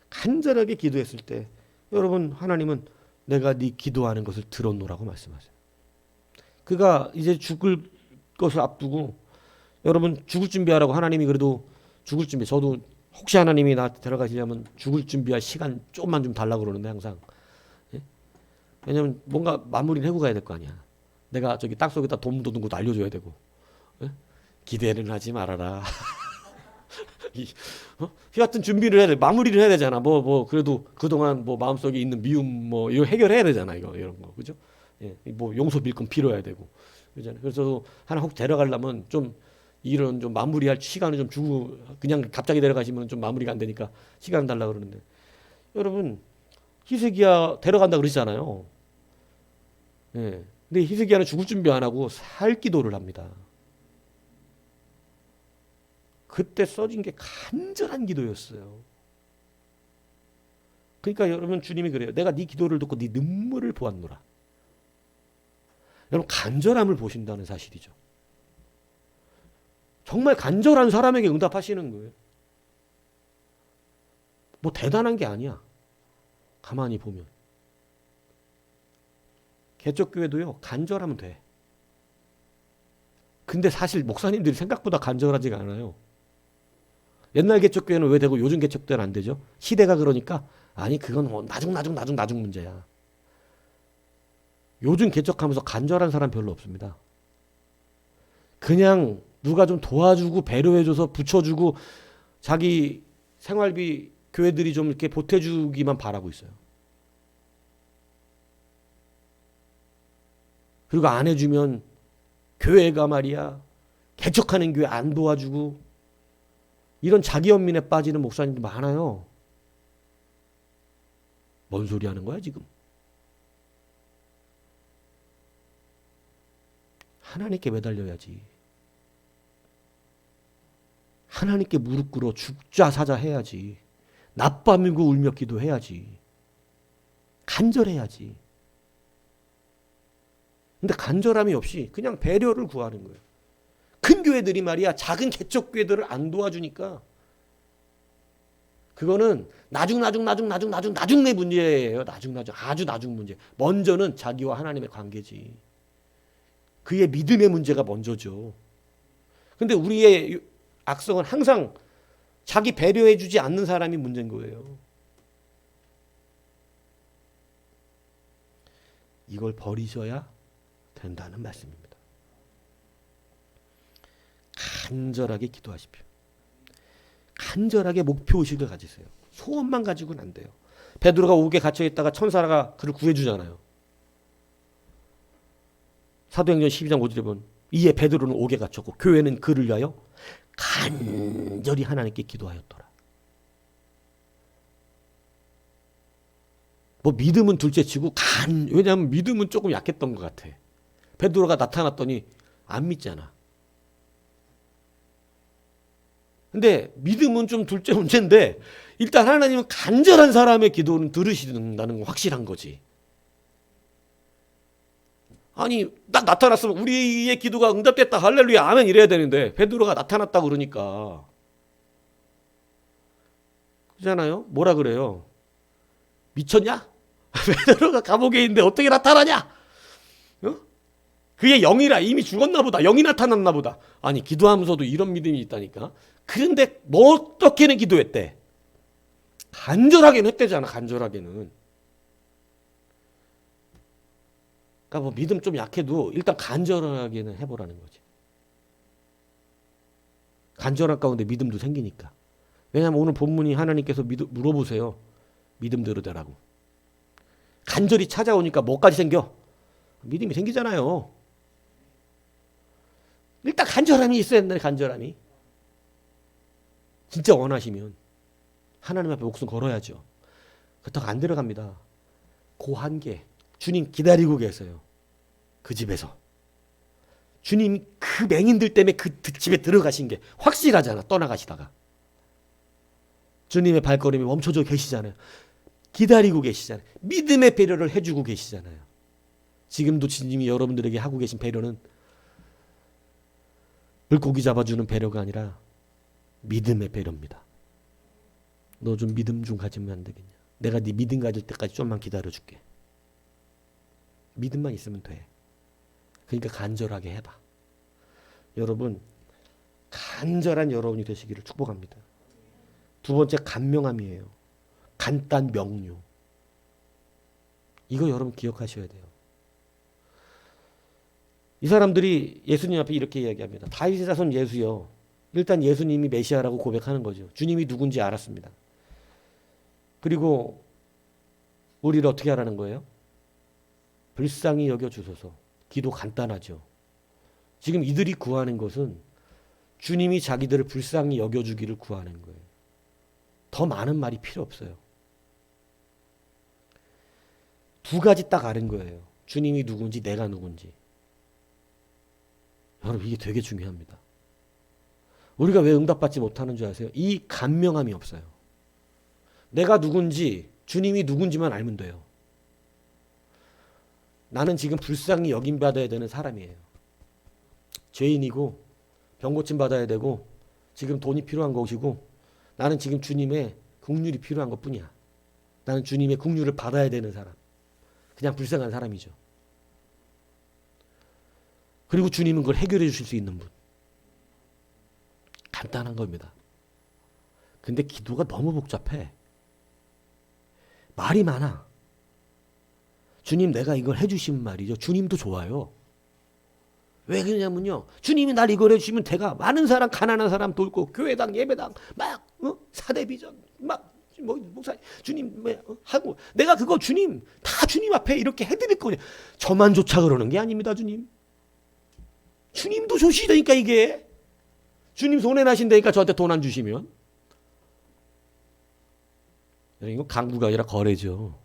간절하게 기도했을 때 여러분 하나님은 내가 네 기도하는 것을 들었노라고 말씀하세요. 그가 이제 죽을 것을 앞두고 여러분 죽을 준비하라고 하나님이 그래도 죽을 준비, 저도 혹시 하나님이 나 데려가시려면 죽을 준비할 시간 조금만 좀 달라고 그러는데 항상. 예? 왜냐면 뭔가 마무리를 해고 가야 될 거 아니야. 내가 저기 땅속에다 돈 묻은 것도 알려줘야 되고. 예? 기대는 하지 말아라. 같은 준비를 해야 돼. 마무리를 해야 되잖아. 그래도 그동안 뭐 마음속에 있는 미움 뭐 이거 해결해야 되잖아. 이런 거. 그죠? 예. 뭐 용서 빌 건 빌어야 되고. 그잖아요. 그래서 하나 혹 데려가려면 좀 이런 좀 마무리할 시간을 좀 주고 그냥 갑자기 데려가시면 좀 마무리가 안 되니까 시간 달라 그러는데 여러분 히스기야 데려간다 그러시잖아요. 예. 근데 히스기야는 죽을 준비 안 하고 살 기도를 합니다. 그때 써진 게 간절한 기도였어요. 그러니까 여러분 주님이 그래요. 내가 네 기도를 듣고 네 눈물을 보았노라. 여러분 간절함을 보신다는 사실이죠. 정말 간절한 사람에게 응답하시는 거예요. 뭐 대단한 게 아니야. 가만히 보면. 개척교회도요. 간절하면 돼. 근데 사실 목사님들이 생각보다 간절하지가 않아요. 옛날 개척교회는 왜 되고 요즘 개척교회는 안 되죠? 시대가 그러니까 아니 그건 나중 문제야. 요즘 개척하면서 간절한 사람 별로 없습니다. 그냥 누가 좀 도와주고 배려해줘서 붙여주고 자기 생활비 교회들이 좀 이렇게 보태주기만 바라고 있어요. 그리고 안 해주면 교회가 말이야 개척하는 교회 안 도와주고 이런 자기 연민에 빠지는 목사님들 많아요. 뭔 소리 하는 거야 지금? 하나님께 매달려야지. 하나님께 무릎 꿇어 죽자 사자 해야지. 낮밤이고 울며 기도해야지. 간절해야지. 근데 간절함이 없이 그냥 배려를 구하는 거예요. 큰 교회들이 말이야 작은 개척교회들을 안 도와주니까 그거는 나중의 문제예요. 아주 나중 문제. 먼저는 자기와 하나님의 관계지. 그의 믿음의 문제가 먼저죠. 근데 우리의 악성은 항상 자기 배려해주지 않는 사람이 문제인 거예요. 이걸 버리셔야 된다는 말씀입니다. 간절하게 기도하십시오. 간절하게 목표의식을 가지세요. 소원만 가지고는 안 돼요. 베드로가 옥에 갇혀있다가 천사가 그를 구해주잖아요. 사도행전 12장 5절에 보면 이에 베드로는 옥에 갇혔고 교회는 그를 위하여 간절히 하나님께 기도하였더라. 뭐 믿음은 둘째치고 왜냐하면 믿음은 조금 약했던 것 같아. 베드로가 나타났더니 안 믿잖아. 근데 믿음은 좀 둘째 문제인데 일단 하나님은 간절한 사람의 기도는 들으신다는 건 확실한 거지. 아니 딱 나타났으면 우리의 기도가 응답됐다 할렐루야 아멘 이래야 되는데 베드로가 나타났다 그러니까 그렇잖아요. 뭐라 그래요? 미쳤냐? 베드로가 감옥에 있는데 어떻게 나타나냐? 어? 그게 영이라 이미 죽었나 보다. 영이 나타났나 보다. 아니 기도하면서도 이런 믿음이 있다니까. 그런데 뭐 어떻게는 기도했대? 간절하게는 했대잖아. 간절하게는. 그러니까 뭐 믿음 좀 약해도 일단 간절하게는 해보라는 거지. 간절한 가운데 믿음도 생기니까. 왜냐하면 오늘 본문이 하나님께서 물어보세요. 믿음대로 되라고. 간절히 찾아오니까 뭐까지 생겨? 믿음이 생기잖아요. 일단 간절함이 있어야 된다. 간절함이. 진짜 원하시면 하나님 앞에 목숨 걸어야죠. 그렇다고 안 들어갑니다. 그 한계. 주님 기다리고 계세요. 그 집에서. 주님 그 맹인들 때문에 그 집에 들어가신 게 확실하잖아. 떠나가시다가. 주님의 발걸음이 멈춰져 계시잖아요. 기다리고 계시잖아요. 믿음의 배려를 해주고 계시잖아요. 지금도 주님이 여러분들에게 하고 계신 배려는 물고기 잡아주는 배려가 아니라 믿음의 배려입니다. 너 좀 믿음 좀 가지면 안 되겠냐? 내가 네 믿음 가질 때까지 좀만 기다려줄게. 믿음만 있으면 돼. 그러니까 간절하게 해봐. 여러분 간절한 여러분이 되시기를 축복합니다. 두 번째 간명함이에요. 간단 명료. 이거 여러분 기억하셔야 돼요. 이 사람들이 예수님 앞에 이렇게 이야기합니다. 다윗의 자손 예수여. 일단 예수님이 메시아라고 고백하는 거죠. 주님이 누군지 알았습니다. 그리고 우리를 어떻게 하라는 거예요? 불쌍히 여겨주소서. 기도 간단하죠. 지금 이들이 구하는 것은 주님이 자기들을 불쌍히 여겨주기를 구하는 거예요. 더 많은 말이 필요 없어요. 두 가지 딱 아는 거예요. 주님이 누군지 내가 누군지. 여러분 이게 되게 중요합니다. 우리가 왜 응답받지 못하는 줄 아세요? 이 간명함이 없어요. 내가 누군지 주님이 누군지만 알면 돼요. 나는 지금 불쌍히 여김받아야 되는 사람이에요. 죄인이고 병 고침 받아야 되고 지금 돈이 필요한 것이고 나는 지금 주님의 긍휼이 필요한 것뿐이야. 나는 주님의 긍휼을 받아야 되는 사람. 그냥 불쌍한 사람이죠. 그리고 주님은 그걸 해결해 주실 수 있는 분. 간단한 겁니다. 근데 기도가 너무 복잡해. 말이 많아. 주님 내가 이걸 해주시면 말이죠. 주님도 좋아요. 왜 그러냐면요. 주님이 날 이걸 해주시면 내가 많은 사람, 가난한 사람 돌고 교회당, 예배당 막 사대비전 막 목사 주님 하고 내가 그거 주님 다 주님 앞에 이렇게 해드릴 거냐. 저만 조차 그러는 게 아닙니다. 주님도 좋으시다니까 이게. 주님 손해 나신다니까 저한테 돈 안 주시면. 이거 강구가 아니라 거래죠.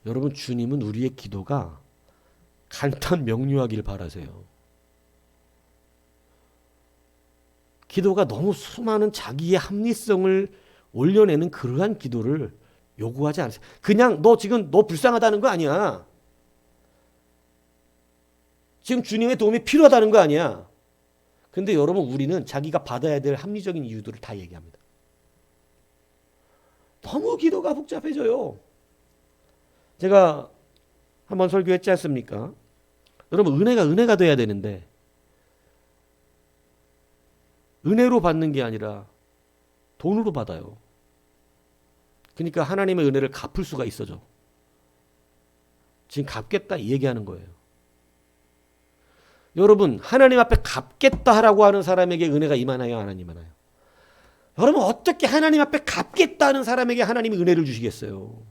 여러분 주님은 우리의 기도가 간단 명료하길 바라세요. 기도가 너무 수많은 자기의 합리성을 올려내는 그러한 기도를 요구하지 않으세요. 그냥 너 지금 너 불쌍하다는 거 아니야. 지금 주님의 도움이 필요하다는 거 아니야. 근데 여러분 우리는 자기가 받아야 될 합리적인 이유들을 다 얘기합니다. 너무 기도가 복잡해져요. 제가 한번 설교했지 않습니까? 여러분 은혜가 돼야 되는데 은혜로 받는 게 아니라 돈으로 받아요. 그러니까 하나님의 은혜를 갚을 수가 있어져. 지금 갚겠다 이 얘기하는 거예요. 여러분 하나님 앞에 갚겠다라고 하는 사람에게 은혜가 임하나요? 안 임하나요? 여러분 어떻게 하나님 앞에 갚겠다는 사람에게 하나님이 은혜를 주시겠어요?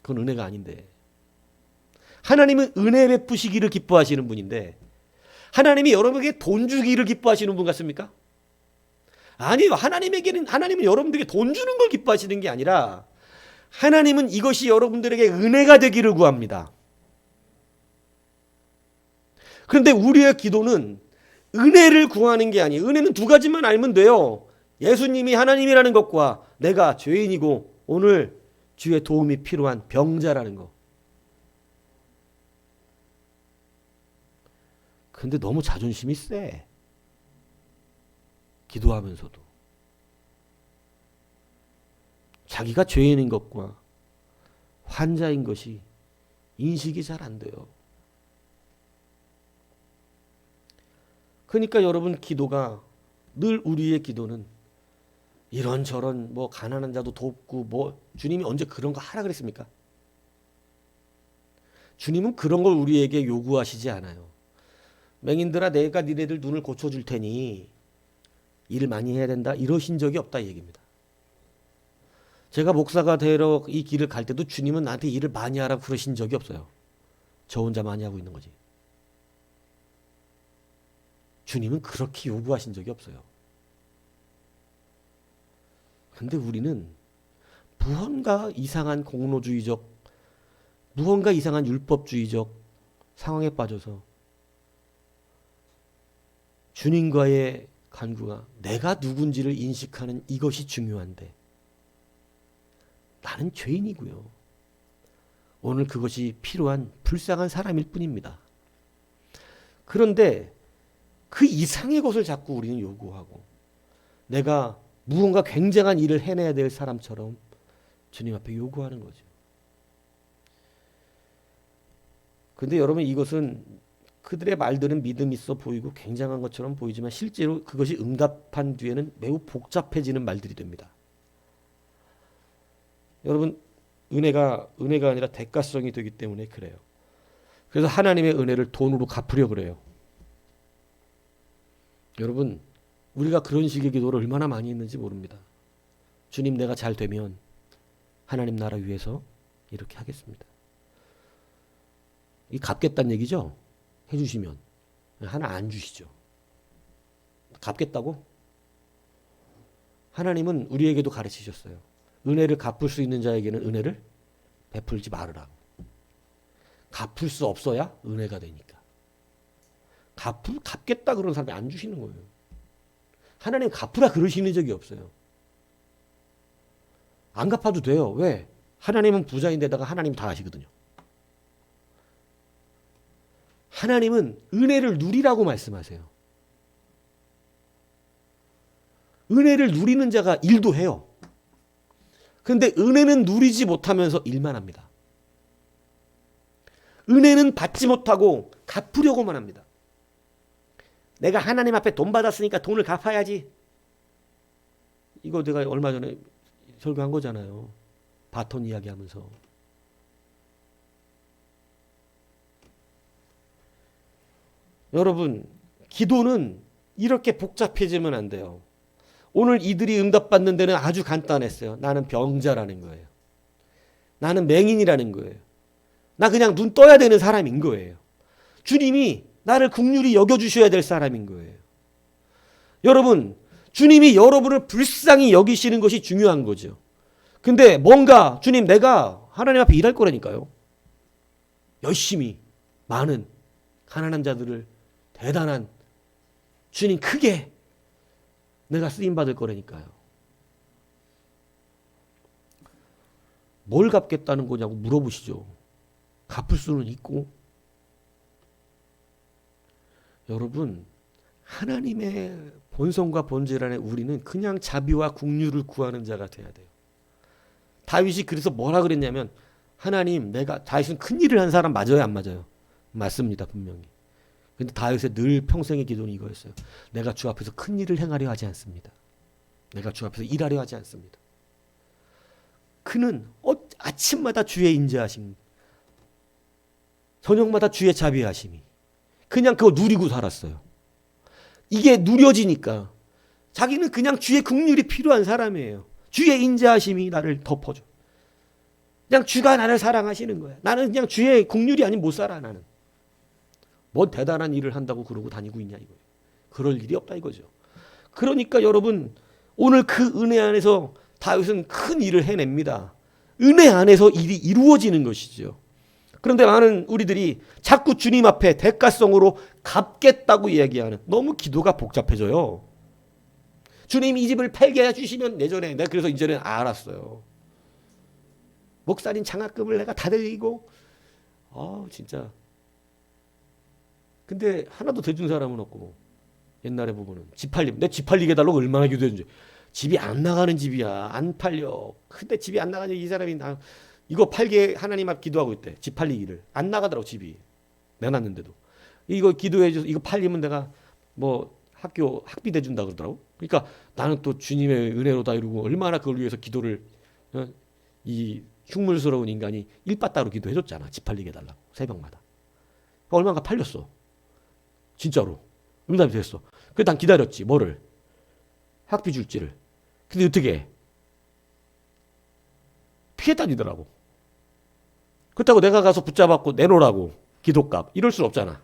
그건 은혜가 아닌데. 하나님은 은혜 베푸시기를 기뻐하시는 분인데 하나님이 여러분에게 돈 주기를 기뻐하시는 분 같습니까? 아니요. 하나님은 여러분들에게 돈 주는 걸 기뻐하시는 게 아니라 하나님은 이것이 여러분들에게 은혜가 되기를 구합니다. 그런데 우리의 기도는 은혜를 구하는 게 아니에요. 은혜는 두 가지만 알면 돼요. 예수님이 하나님이라는 것과 내가 죄인이고 오늘 주의 도움이 필요한 병자라는 거. 근데 너무 자존심이 세. 기도하면서도. 자기가 죄인인 것과 환자인 것이 인식이 잘 안 돼요. 그러니까 여러분 기도가 늘 우리의 기도는 이런저런 뭐 가난한 자도 돕고 뭐 주님이 언제 그런 거 하라 그랬습니까? 주님은 그런 걸 우리에게 요구하시지 않아요. 맹인들아 내가 니네들 눈을 고쳐줄 테니 일을 많이 해야 된다 이러신 적이 없다 이 얘기입니다. 제가 목사가 되러 이 길을 갈 때도 주님은 나한테 일을 많이 하라고 그러신 적이 없어요. 저 혼자 많이 하고 있는 거지. 주님은 그렇게 요구하신 적이 없어요. 근데 우리는 무언가 이상한 공로주의적, 무언가 이상한 율법주의적 상황에 빠져서 주님과의 간구가 내가 누군지를 인식하는 이것이 중요한데 나는 죄인이고요. 오늘 그것이 필요한 불쌍한 사람일 뿐입니다. 그런데 그 이상의 것을 자꾸 우리는 요구하고 내가 무언가 굉장한 일을 해내야 될 사람처럼 주님 앞에 요구하는 거죠. 그런데 여러분 이것은 그들의 말들은 믿음 있어 보이고 굉장한 것처럼 보이지만 실제로 그것이 응답한 뒤에는 매우 복잡해지는 말들이 됩니다. 여러분 은혜가 아니라 대가성이 되기 때문에 그래요. 그래서 하나님의 은혜를 돈으로 갚으려 그래요. 여러분 우리가 그런 식의 기도를 얼마나 많이 했는지 모릅니다. 주님 내가 잘 되면 하나님 나라 위해서 이렇게 하겠습니다. 이 갚겠다는 얘기죠. 해주시면 하나 안 주시죠. 갚겠다고? 하나님은 우리에게도 가르치셨어요. 은혜를 갚을 수 있는 자에게는 은혜를 베풀지 말으라고. 갚을 수 없어야 은혜가 되니까. 갚겠다 그러는 사람이 안 주시는 거예요. 하나님 갚으라 그러시는 적이 없어요. 안 갚아도 돼요. 왜? 하나님은 부자인데다가 하나님 다 아시거든요. 하나님은 은혜를 누리라고 말씀하세요. 은혜를 누리는 자가 일도 해요. 그런데 은혜는 누리지 못하면서 일만 합니다. 은혜는 받지 못하고 갚으려고만 합니다. 내가 하나님 앞에 돈 받았으니까 돈을 갚아야지. 이거 내가 얼마 전에 설교한 거잖아요. 바톤 이야기하면서. 여러분, 기도는 이렇게 복잡해지면 안 돼요. 오늘 이들이 응답받는 데는 아주 간단했어요. 나는 병자라는 거예요. 나는 맹인이라는 거예요. 나 그냥 눈 떠야 되는 사람인 거예요. 주님이 나를 긍휼히 여겨주셔야 될 사람인 거예요. 여러분, 주님이 여러분을 불쌍히 여기시는 것이 중요한 거죠. 근데 뭔가 주님 내가 하나님 앞에 일할 거라니까요. 열심히 많은 가난한 자들을 대단한 주님 크게 내가 쓰임받을 거라니까요. 뭘 갚겠다는 거냐고 물어보시죠. 갚을 수는 있고. 여러분, 하나님의 본성과 본질 안에 우리는 그냥 자비와 긍휼을 구하는 자가 돼야 돼요. 다윗이 그래서 뭐라 그랬냐면 하나님 다윗은 큰 일을 한 사람 맞아요 안 맞아요? 맞습니다 분명히. 근데 다윗의 늘 평생의 기도는 이거였어요. 내가 주 앞에서 큰 일을 행하려 하지 않습니다. 내가 주 앞에서 일하려 하지 않습니다. 그는 아침마다 주의 인자하심, 저녁마다 주의 자비하심이 그냥 그거 누리고 살았어요. 이게 누려지니까 자기는 그냥 주의 긍휼이 필요한 사람이에요. 주의 인자하심이 나를 덮어줘. 그냥 주가 나를 사랑하시는 거야. 나는 그냥 주의 긍휼이 아니면 못 살아 나는. 뭔 대단한 일을 한다고 그러고 다니고 있냐 이거예요. 그럴 일이 없다 이거죠. 그러니까 여러분 오늘 그 은혜 안에서 다윗은 큰 일을 해냅니다. 은혜 안에서 일이 이루어지는 것이죠. 그런데 많은 우리들이 자꾸 주님 앞에 대가성으로 갚겠다고 이야기하는 너무 기도가 복잡해져요. 주님 이 집을 팔게 해주시면 내가 그래서 이제는 알았어요. 목살인 장학금을 내가 다 드리고 진짜 근데 하나도 대준 사람은 없고 옛날에 보면은 내 집 팔리게 해달라고 얼마나 기도했는지 집이 안 나가는 집이야. 안 팔려. 근데 집이 안 나가니 이 사람이 이거 팔게 하나님 앞 기도하고 있대. 집 팔리기를. 안 나가더라고 집이. 내놨는데도. 이거 기도해줘서 이거 팔리면 내가 뭐 학비 대준다 그러더라고. 그러니까 나는 또 주님의 은혜로다 이러고 얼마나 그걸 위해서 기도를 이 흉물스러운 인간이 일바따로 기도해줬잖아. 집 팔리게 해달라고. 새벽마다. 얼마가 팔렸어. 진짜로. 응답이 됐어. 그래서 난 기다렸지. 뭐를? 학비 줄지를. 근데 어떻게 해? 피해 다니더라고. 그렇다고 내가 가서 붙잡았고 내놓으라고. 기도값. 이럴 수 없잖아.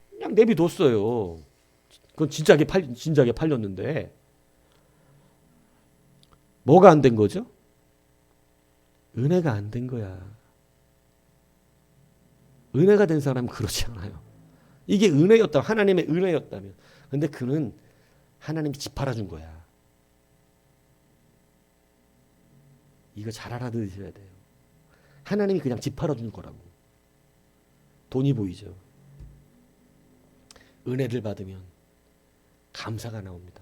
그냥 내비뒀어요. 그건 진작에 팔렸는데. 뭐가 안 된 거죠? 은혜가 안 된 거야. 은혜가 된 사람은 그렇지 않아요. 이게 은혜였다면 하나님의 은혜였다면. 근데 그는 하나님이 집 팔아준 거야. 이거 잘 알아들으셔야 돼요. 하나님이 그냥 집 팔아준 거라고. 돈이 보이죠. 은혜를 받으면 감사가 나옵니다.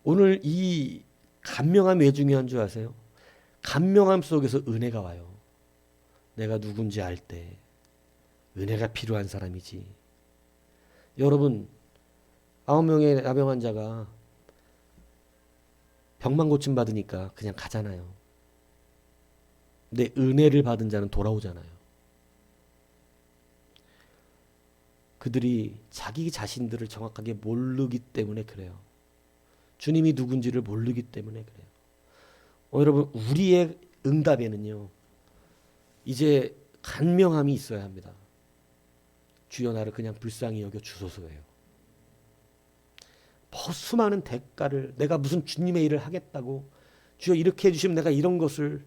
오늘 이 간명함이 왜 중요한 줄 아세요? 간명함 속에서 은혜가 와요. 내가 누군지 알 때 은혜가 필요한 사람이지. 여러분 9명의 나병 환자가 병만 고침 받으니까 그냥 가잖아요. 근데 은혜를 받은 자는 돌아오잖아요. 그들이 자기 자신들을 정확하게 모르기 때문에 그래요. 주님이 누군지를 모르기 때문에 그래요. 여러분 우리의 응답에는요. 이제 간명함이 있어야 합니다. 주여 나를 그냥 불쌍히 여겨 주소서예요. 수많은 대가를 내가 무슨 주님의 일을 하겠다고 주여 이렇게 해주시면 내가 이런 것을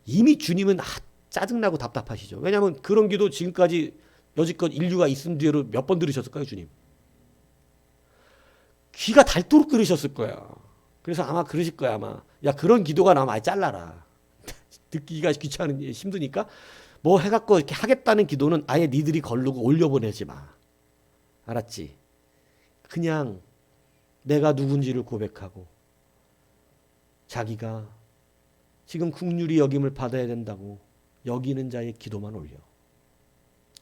이미 주님은 짜증나고 답답하시죠. 왜냐하면 그런 기도 지금까지 여지껏 인류가 있은 뒤로 몇 번 들으셨을까요 주님? 귀가 닳도록 들으셨을 거야. 그래서 아마 그러실 거야 아마. 야 그런 기도가 나면 아예 잘라라. 듣기가 귀찮은 힘드니까 뭐 해갖고 이렇게 하겠다는 기도는 아예 니들이 걸르고 올려보내지 마. 알았지? 그냥 내가 누군지를 고백하고 자기가 지금 긍휼히 여김을 받아야 된다고 여기는 자의 기도만 올려.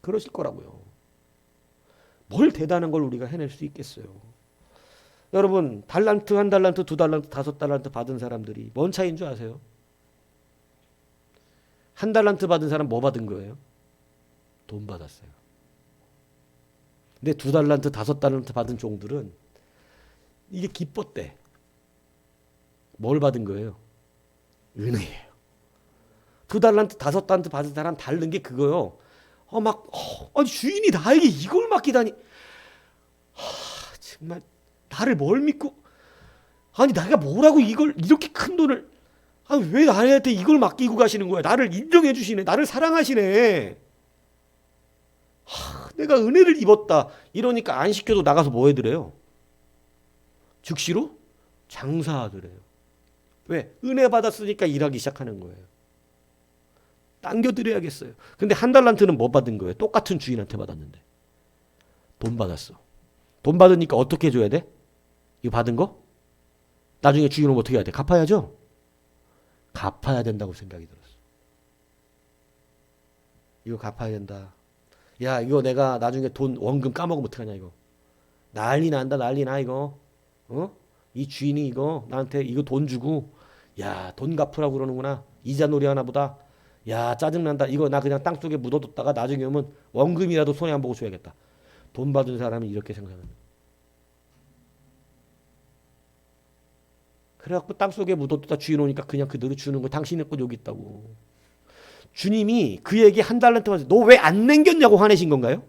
그러실 거라고요. 뭘 대단한 걸 우리가 해낼 수 있겠어요. 여러분 달란트, 한 달란트, 두 달란트, 다섯 달란트 받은 사람들이 뭔 차이인 줄 아세요? 한 달란트 받은 사람 뭐 받은 거예요? 돈 받았어요. 근데 두 달란트, 다섯 달란트 받은 종들은 이게 기뻤대. 뭘 받은 거예요? 은혜예요. 두 달란트, 다섯 달란트 받은 사람 다른 게 그거요. 아니 주인이 나에게 이걸 맡기다니. 정말 나를 뭘 믿고, 아니 내가 뭐라고 이걸 이렇게 큰 돈을, 아니 왜 나한테 이걸 맡기고 가시는 거야? 나를 인정해 주시네. 나를 사랑하시네. 내가 은혜를 입었다. 이러니까 안 시켜도 나가서 뭐 해드래요? 즉시로 장사하더래요. 왜? 은혜 받았으니까 일하기 시작하는 거예요. 당겨드려야겠어요. 근데 한 달란트는 뭐 받은 거예요? 똑같은 주인한테 받았는데. 돈 받았어. 돈 받으니까 어떻게 해줘야 돼? 이거 받은 거? 나중에 주인은 어떻게 해야 돼? 갚아야죠? 갚아야 된다고 생각이 들었어. 이거 갚아야 된다. 야, 이거 내가 나중에 돈 원금 까먹으면 어떡하냐, 이거. 난리 난다, 난리 나, 이거. 이 주인이 이거 나한테 이거 돈 주고, 야, 돈 갚으라고 그러는구나. 이자 놀이 하나 보다. 야, 짜증난다. 이거 나 그냥 땅속에 묻어뒀다가 나중에 오면 원금이라도 손해 안 보고 줘야겠다. 돈 받은 사람은 이렇게 생각합니다. 그래갖고 땅속에 묻어뒀다 주인 오니까 그냥 그대로 주는 거, 당신의 것 여기 있다고. 주님이 그에게 한 달란트 받아서 너 왜 안 남겼냐고 화내신 건가요?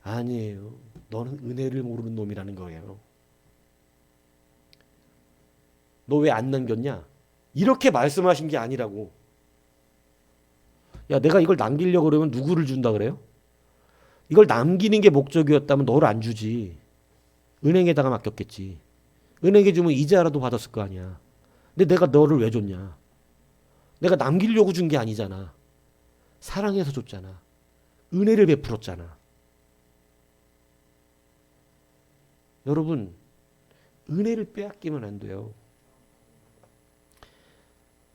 아니에요. 너는 은혜를 모르는 놈이라는 거예요. 너 왜 안 남겼냐? 이렇게 말씀하신 게 아니라고. 야, 내가 이걸 남기려고 그러면 누구를 준다 그래요? 이걸 남기는 게 목적이었다면 너를 안 주지. 은행에다가 맡겼겠지. 은행에 주면 이자라도 받았을 거 아니야. 근데 내가 너를 왜 줬냐? 내가 남기려고 준 게 아니잖아. 사랑해서 줬잖아. 은혜를 베풀었잖아. 여러분, 은혜를 빼앗기면 안 돼요.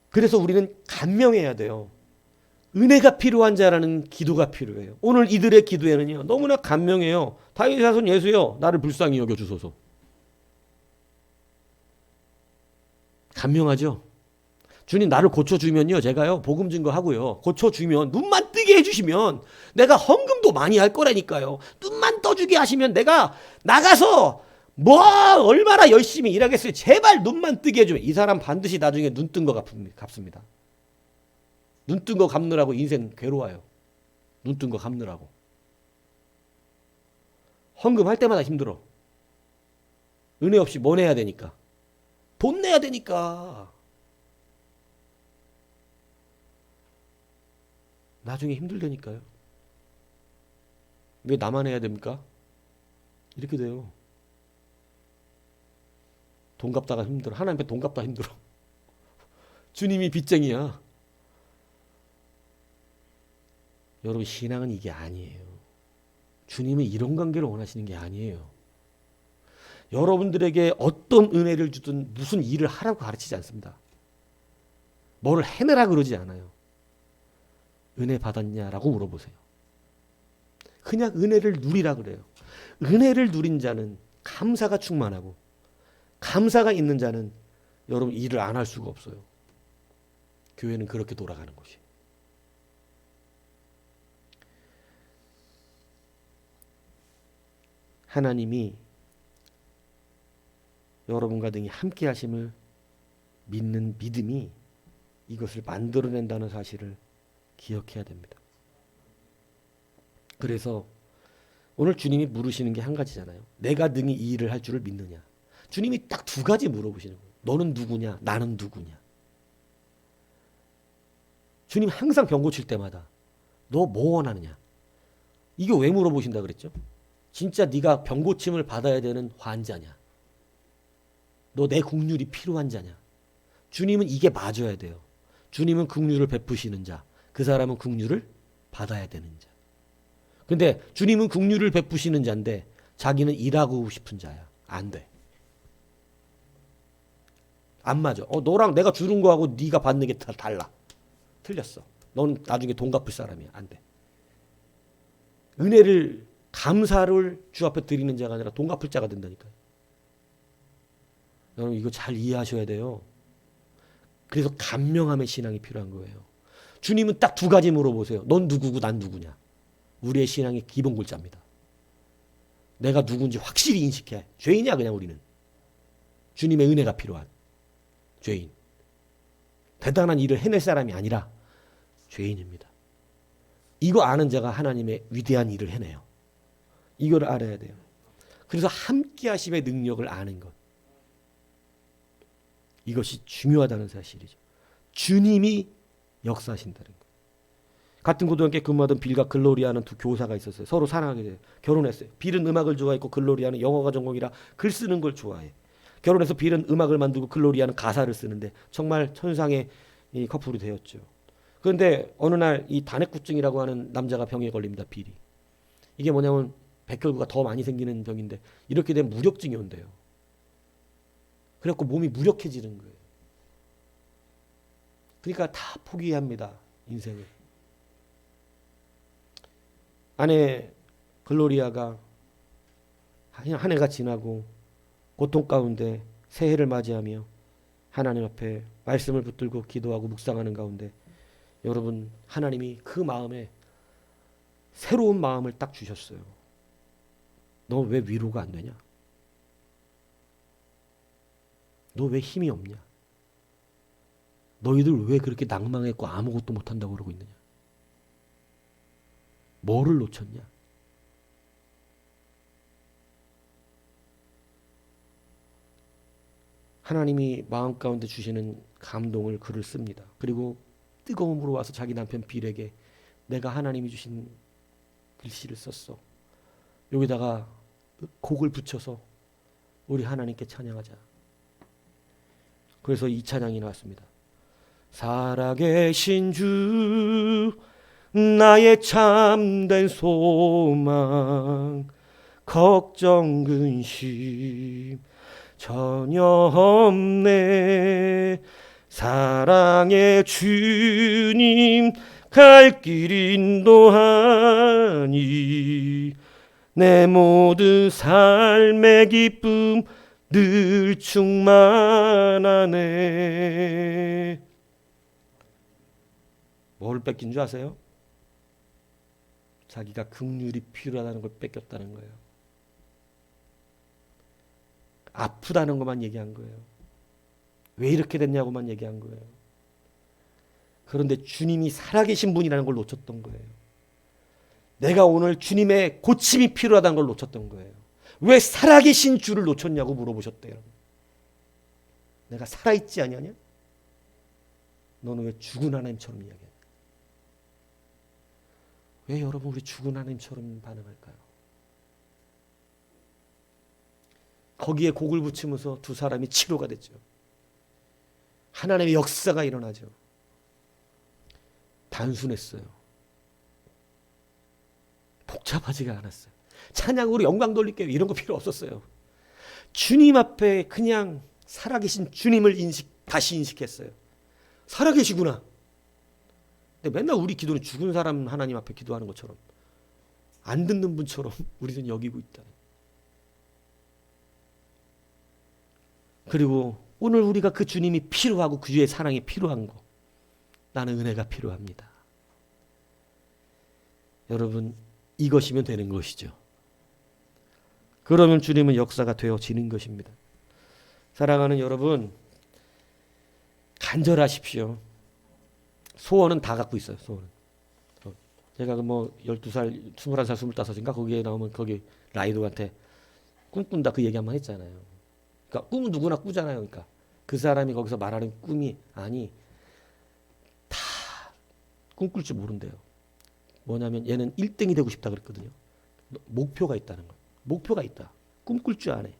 그래서 우리는 감명해야 돼요. 은혜가 필요한 자라는 기도가 필요해요. 오늘 이들의 기도에는요, 너무나 감명해요. 다윗의 자손 예수여, 나를 불쌍히 여겨주소서. 감명하죠? 주님 나를 고쳐주면요, 제가요 복음 증거하고요, 고쳐주면 눈만 뜨게 해주시면 내가 헌금도 많이 할 거라니까요. 눈만 떠주게 하시면 내가 나가서 뭐 얼마나 열심히 일하겠어요. 제발 눈만 뜨게 해주면 이 사람 반드시 나중에 눈 뜬 거 갚습니다. 눈 뜬 거 갚느라고 인생 괴로워요. 눈 뜬 거 갚느라고. 헌금 할 때마다 힘들어. 은혜 없이 뭐 내야 되니까. 돈 내야 되니까. 나중에 힘들다니까요. 왜 나만 해야 됩니까? 이렇게 돼요. 돈 갚다가 힘들어. 하나님 앞에 돈 갚다 힘들어. 주님이 빚쟁이야. 여러분, 신앙은 이게 아니에요. 주님은 이런 관계를 원하시는 게 아니에요. 여러분들에게 어떤 은혜를 주든 무슨 일을 하라고 가르치지 않습니다. 뭐를 해내라 그러지 않아요. 은혜 받았냐라고 물어보세요. 그냥 은혜를 누리라 그래요. 은혜를 누린 자는 감사가 충만하고, 감사가 있는 자는 여러분 일을 안 할 수가 없어요. 교회는 그렇게 돌아가는 것이에요. 하나님이 여러분과 등이 함께 하심을 믿는 믿음이 이것을 만들어낸다는 사실을 기억해야 됩니다. 그래서 오늘 주님이 물으시는 게 한 가지잖아요. 내가 능히 이 일을 할 줄을 믿느냐. 주님이 딱 두 가지 물어보시는 거예요. 너는 누구냐? 나는 누구냐? 주님 항상 병 고칠 때마다 너 뭐 원하느냐? 이게 왜 물어보신다 그랬죠? 진짜 네가 병 고침을 받아야 되는 환자냐? 너 내 긍휼이 필요한 자냐? 주님은 이게 맞아야 돼요. 주님은 긍휼을 베푸시는 자, 그 사람은 긍휼을 받아야 되는 자. 근데 주님은 긍휼을 베푸시는 자인데 자기는 일하고 싶은 자야. 안 돼. 안 맞아. 너랑 내가 주는 거하고 네가 받는 게 달라. 틀렸어. 넌 나중에 돈 갚을 사람이야. 안 돼. 은혜를, 감사를 주 앞에 드리는 자가 아니라 돈 갚을 자가 된다니까요. 여러분 이거 잘 이해하셔야 돼요. 그래서 간명함의 신앙이 필요한 거예요. 주님은 딱 두 가지 물어보세요. 넌 누구고 난 누구냐. 우리의 신앙의 기본 글자입니다. 내가 누군지 확실히 인식해. 죄인이야 그냥 우리는. 주님의 은혜가 필요한 죄인. 대단한 일을 해낼 사람이 아니라 죄인입니다. 이거 아는 자가 하나님의 위대한 일을 해내요. 이걸 알아야 돼요. 그래서 함께 하심의 능력을 아는 것. 이것이 중요하다는 사실이죠. 주님이 역사하신다는 것. 같은 고등학교에 근무하던 빌과 글로리아는 두 교사가 있었어요. 서로 사랑하게 돼요. 결혼했어요. 빌은 음악을 좋아했고 글로리아는 영어가 전공이라 글 쓰는 걸 좋아해. 결혼해서 빌은 음악을 만들고 글로리아는 가사를 쓰는데 정말 천상의 이 커플이 되었죠. 그런데 어느 날 이 단핵구증이라고 하는 남자가 병에 걸립니다. 빌이. 이게 뭐냐면 백혈구가 더 많이 생기는 병인데 이렇게 되면 무력증이 온대요. 그래갖고 몸이 무력해지는 거예요. 그러니까 다 포기합니다. 인생을. 아내 글로리아가 한 해가 지나고 고통 가운데 새해를 맞이하며 하나님 앞에 말씀을 붙들고 기도하고 묵상하는 가운데 여러분 하나님이 그 마음에 새로운 마음을 딱 주셨어요. 너 왜 위로가 안 되냐? 너 왜 힘이 없냐? 너희들 왜 그렇게 낭망했고 아무것도 못한다고 그러고 있느냐? 뭐를 놓쳤냐? 하나님이 마음 가운데 주시는 감동을 글을 씁니다. 그리고 뜨거움으로 와서 자기 남편 빌에게 내가 하나님이 주신 글씨를 썼어. 여기다가 곡을 붙여서 우리 하나님께 찬양하자. 그래서 이 찬양이 나왔습니다. 살아계신 주 나의 참된 소망 걱정 근심 전혀 없네. 사랑의 주님 갈 길 인도하니 내 모든 삶의 기쁨 늘 충만하네. 뭘 뺏긴 줄 아세요? 자기가 긍휼이 필요하다는 걸 뺏겼다는 거예요. 아프다는 것만 얘기한 거예요. 왜 이렇게 됐냐고만 얘기한 거예요. 그런데 주님이 살아계신 분이라는 걸 놓쳤던 거예요. 내가 오늘 주님의 고침이 필요하다는 걸 놓쳤던 거예요. 왜 살아계신 주를 놓쳤냐고 물어보셨대요. 내가 살아있지 아니하냐? 너는 왜 죽은 하나님처럼 이야기하냐? 왜 여러분 우리 죽은 하나님처럼 반응할까요? 거기에 곡을 붙이면서 두 사람이 치료가 됐죠. 하나님의 역사가 일어나죠. 단순했어요. 복잡하지가 않았어요. 찬양으로 영광 돌릴게요. 이런 거 필요 없었어요. 주님 앞에 그냥 살아계신 주님을 다시 인식했어요. 살아계시구나. 근데 맨날 우리 기도는 죽은 사람 하나님 앞에 기도하는 것처럼 안 듣는 분처럼 우리는 여기고 있다. 그리고 오늘 우리가 그 주님이 필요하고 그 주의 사랑이 필요한 거, 나는 은혜가 필요합니다. 여러분 이것이면 되는 것이죠. 그러면 주님은 역사가 되어지는 것입니다. 사랑하는 여러분, 간절하십시오. 소원은 다 갖고 있어요. 소원은. 제가 뭐 12살, 21살, 25인가 거기에 나오면 거기 라이도한테 꿈꾼다 그 얘기 한번 했잖아요. 그러니까 꿈은 누구나 꾸잖아요. 그러니까 그 사람이 거기서 말하는 꿈이 아니 다 꿈꿀 줄 모른대요. 뭐냐면 얘는 1등이 되고 싶다 그랬거든요. 목표가 있다는 거예요. 목표가 있다. 꿈꿀 줄 아네.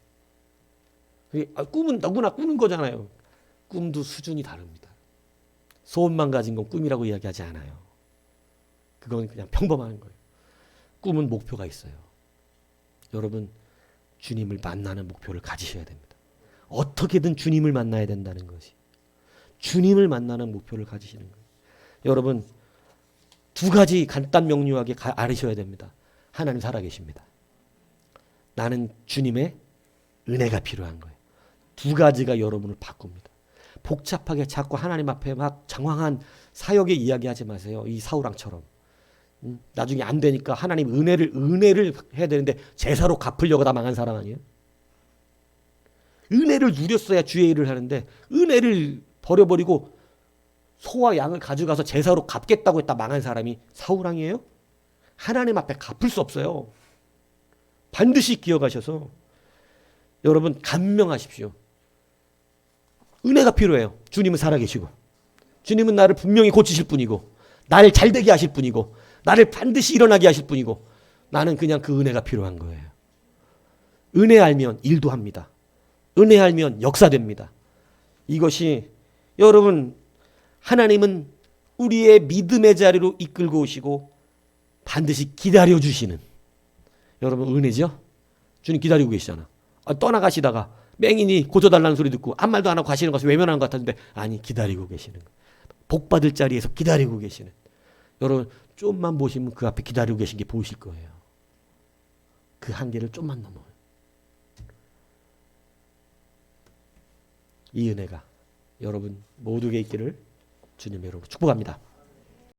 꿈은 누구나 꾸는 거잖아요. 꿈도 수준이 다릅니다. 소원만 가진 건 꿈이라고 이야기하지 않아요. 그건 그냥 평범한 거예요. 꿈은 목표가 있어요. 여러분 주님을 만나는 목표를 가지셔야 됩니다. 어떻게든 주님을 만나야 된다는 것이. 주님을 만나는 목표를 가지시는 거예요. 여러분 두 가지 간단 명료하게 알으셔야 됩니다. 하나님 살아계십니다. 나는 주님의 은혜가 필요한 거예요. 두 가지가 여러분을 바꿉니다. 복잡하게 자꾸 하나님 앞에 막 장황한 사역의 이야기하지 마세요. 이 사울왕처럼. 나중에 안 되니까 하나님 은혜를 해야 되는데 제사로 갚으려고 다 망한 사람 아니에요? 은혜를 누렸어야 주의 일을 하는데 은혜를 버려버리고 소와 양을 가져가서 제사로 갚겠다고 했다 망한 사람이 사울왕이에요? 하나님 앞에 갚을 수 없어요. 반드시 기억하셔서 여러분 간명하십시오. 은혜가 필요해요. 주님은 살아계시고 주님은 나를 분명히 고치실 분이고 나를 잘되게 하실 분이고 나를 반드시 일어나게 하실 분이고 나는 그냥 그 은혜가 필요한 거예요. 은혜 알면 일도 합니다. 은혜 알면 역사됩니다. 이것이 여러분 하나님은 우리의 믿음의 자리로 이끌고 오시고 반드시 기다려주시는 여러분 은혜죠? 주님 기다리고 계시잖아. 떠나가시다가 맹인이 고쳐달라는 소리 듣고 아무 말도 안 하고 가시는 것을 외면하는 것 같았는데 아니 기다리고 계시는 거예요. 복 받을 자리에서 기다리고 계시는 여러분 좀만 보시면 그 앞에 기다리고 계신 게 보이실 거예요. 그 한계를 좀만 넘어요. 이 은혜가 여러분 모두에게 있기를 주님 여러분 축복합니다.